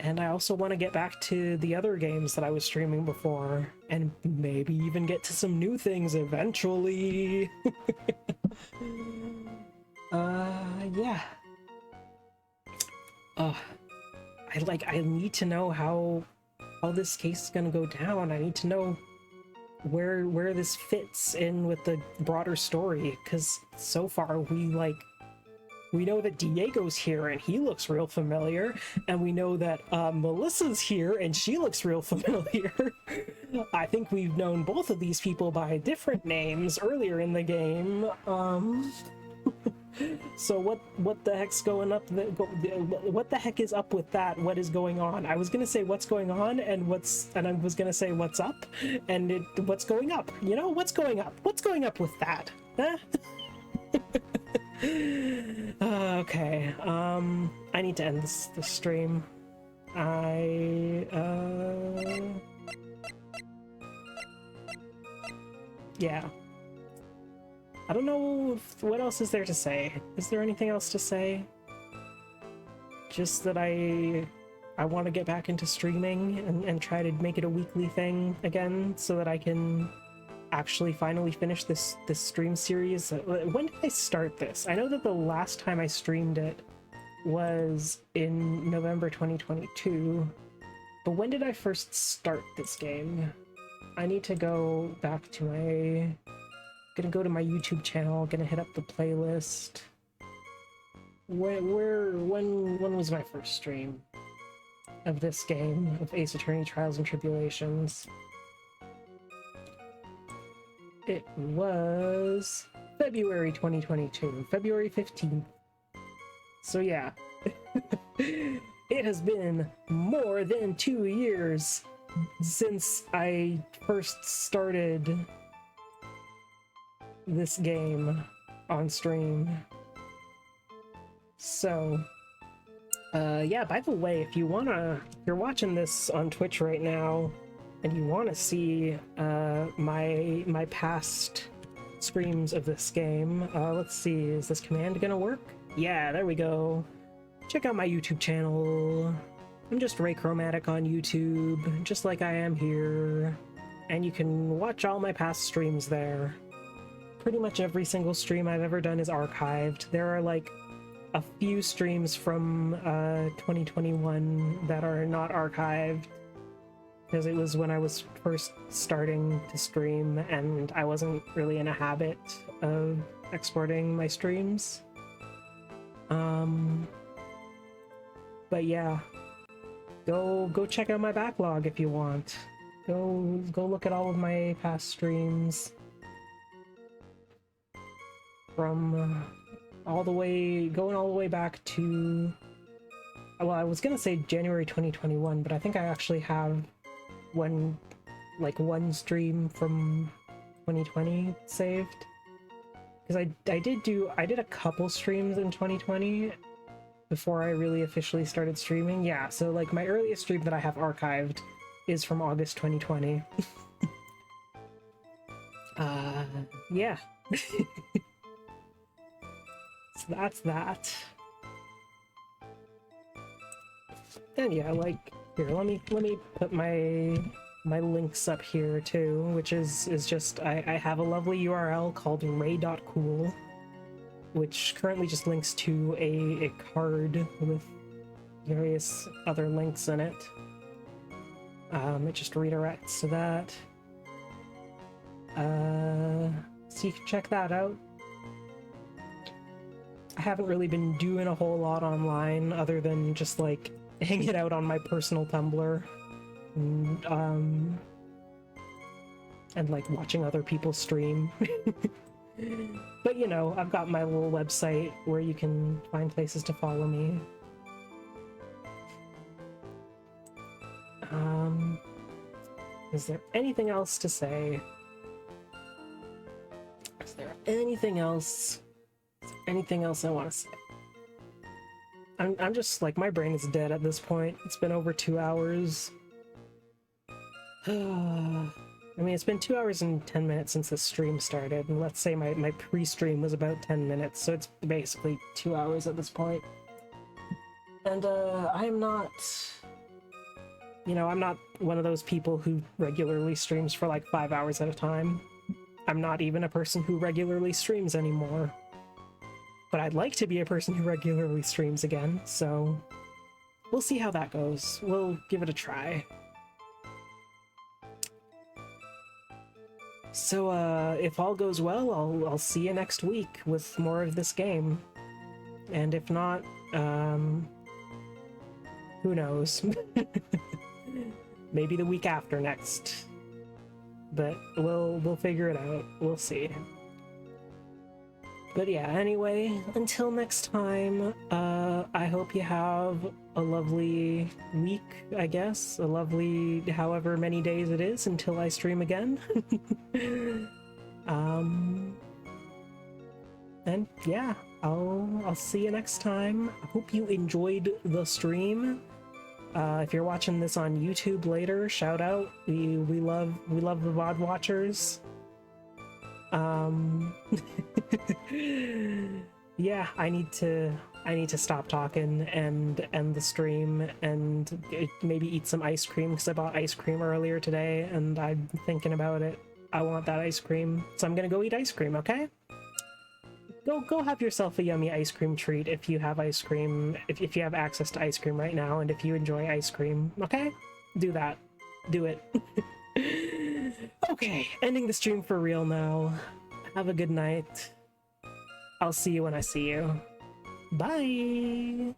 And I also want to get back to the other games that I was streaming before, and maybe even get to some new things eventually. Yeah. I need to know how this case is gonna go down. I need to know where this fits in with the broader story, because so far we know that Diego's here and he looks real familiar, and we know that Melissa's here and she looks real familiar. I think we've known both of these people by different names earlier in the game. So what the heck's going up? What the heck is up with that? What is going on? I was gonna say what's going on, and I was gonna say what's up, and what's going up. You know, what's going up? What's going up with that? Huh? Okay. I need to end this stream. Yeah. I don't know what else is there to say. Is there anything else to say? Just that I want to get back into streaming and try to make it a weekly thing again, so that I can actually finally finish this stream series. When did I start this? I know that the last time I streamed it was in November 2022, but when did I first start this game? I need to go back to my... Gonna go to my YouTube channel, gonna hit up the playlist. When was my first stream of this game, of Ace Attorney Trials and Tribulations? It was February 2022, February 15th. So yeah, it has been more than 2 years since I first started this game on stream. So yeah, by the way, if you're watching this on Twitch right now and you want to see my past streams of this game, let's see, is this command gonna work? Yeah, there we go. Check out my YouTube channel. I'm just Ray Chromatic on YouTube, just like I am here, and you can watch all my past streams there. Pretty much every single stream I've ever done is archived. There are like a few streams from 2021 that are not archived, because it was when I was first starting to stream and I wasn't really in a habit of exporting my streams. But yeah, go check out my backlog if you want. Go look at all of my past streams from all the way back to, well, I was gonna say January 2021, but I think I actually have one stream from 2020 saved, because I did a couple streams in 2020 before I really officially started streaming. Yeah, so like my earliest stream that I have archived is from August 2020. Yeah. So that's that. And yeah, like, here, let me put my links up here too, which is just, I have a lovely URL called ray.cool, which currently just links to a card with various other links in it. It just redirects to that. So you can check that out. I haven't really been doing a whole lot online other than just like hanging out on my personal Tumblr and like watching other people stream. But you know, I've got my little website where you can find places to follow me. Is there anything else to say? Is there anything else? Is there anything else I want to say? I'm just like, my brain is dead at this point. It's been over 2 hours. I mean, it's been 2 hours and 10 minutes since the stream started, and let's say my pre-stream was about 10 minutes, so it's basically 2 hours at this point. And I'm not, you know, I'm not one of those people who regularly streams for like 5 hours at a time. I'm not even a person who regularly streams anymore. But I'd like to be a person who regularly streams again, so we'll see how that goes. We'll give it a try. So, if all goes well, I'll see you next week with more of this game. And if not, who knows? Maybe the week after next. But we'll figure it out. We'll see. But yeah, anyway, until next time, I hope you have a lovely week, I guess. A lovely however many days it is until I stream again. And yeah, I'll see you next time. I hope you enjoyed the stream. If you're watching this on YouTube later, shout out. We love the VOD watchers. Yeah, I need to stop talking and end the stream and maybe eat some ice cream, because I bought ice cream earlier today and I'm thinking about it. I want that ice cream, so I'm gonna go eat ice cream, okay? Go have yourself a yummy ice cream treat if you have ice cream, if you have access to ice cream right now, and if you enjoy ice cream, okay? Do that. Do it. Okay, ending the stream for real now. Have a good night. I'll see you when I see you. Bye!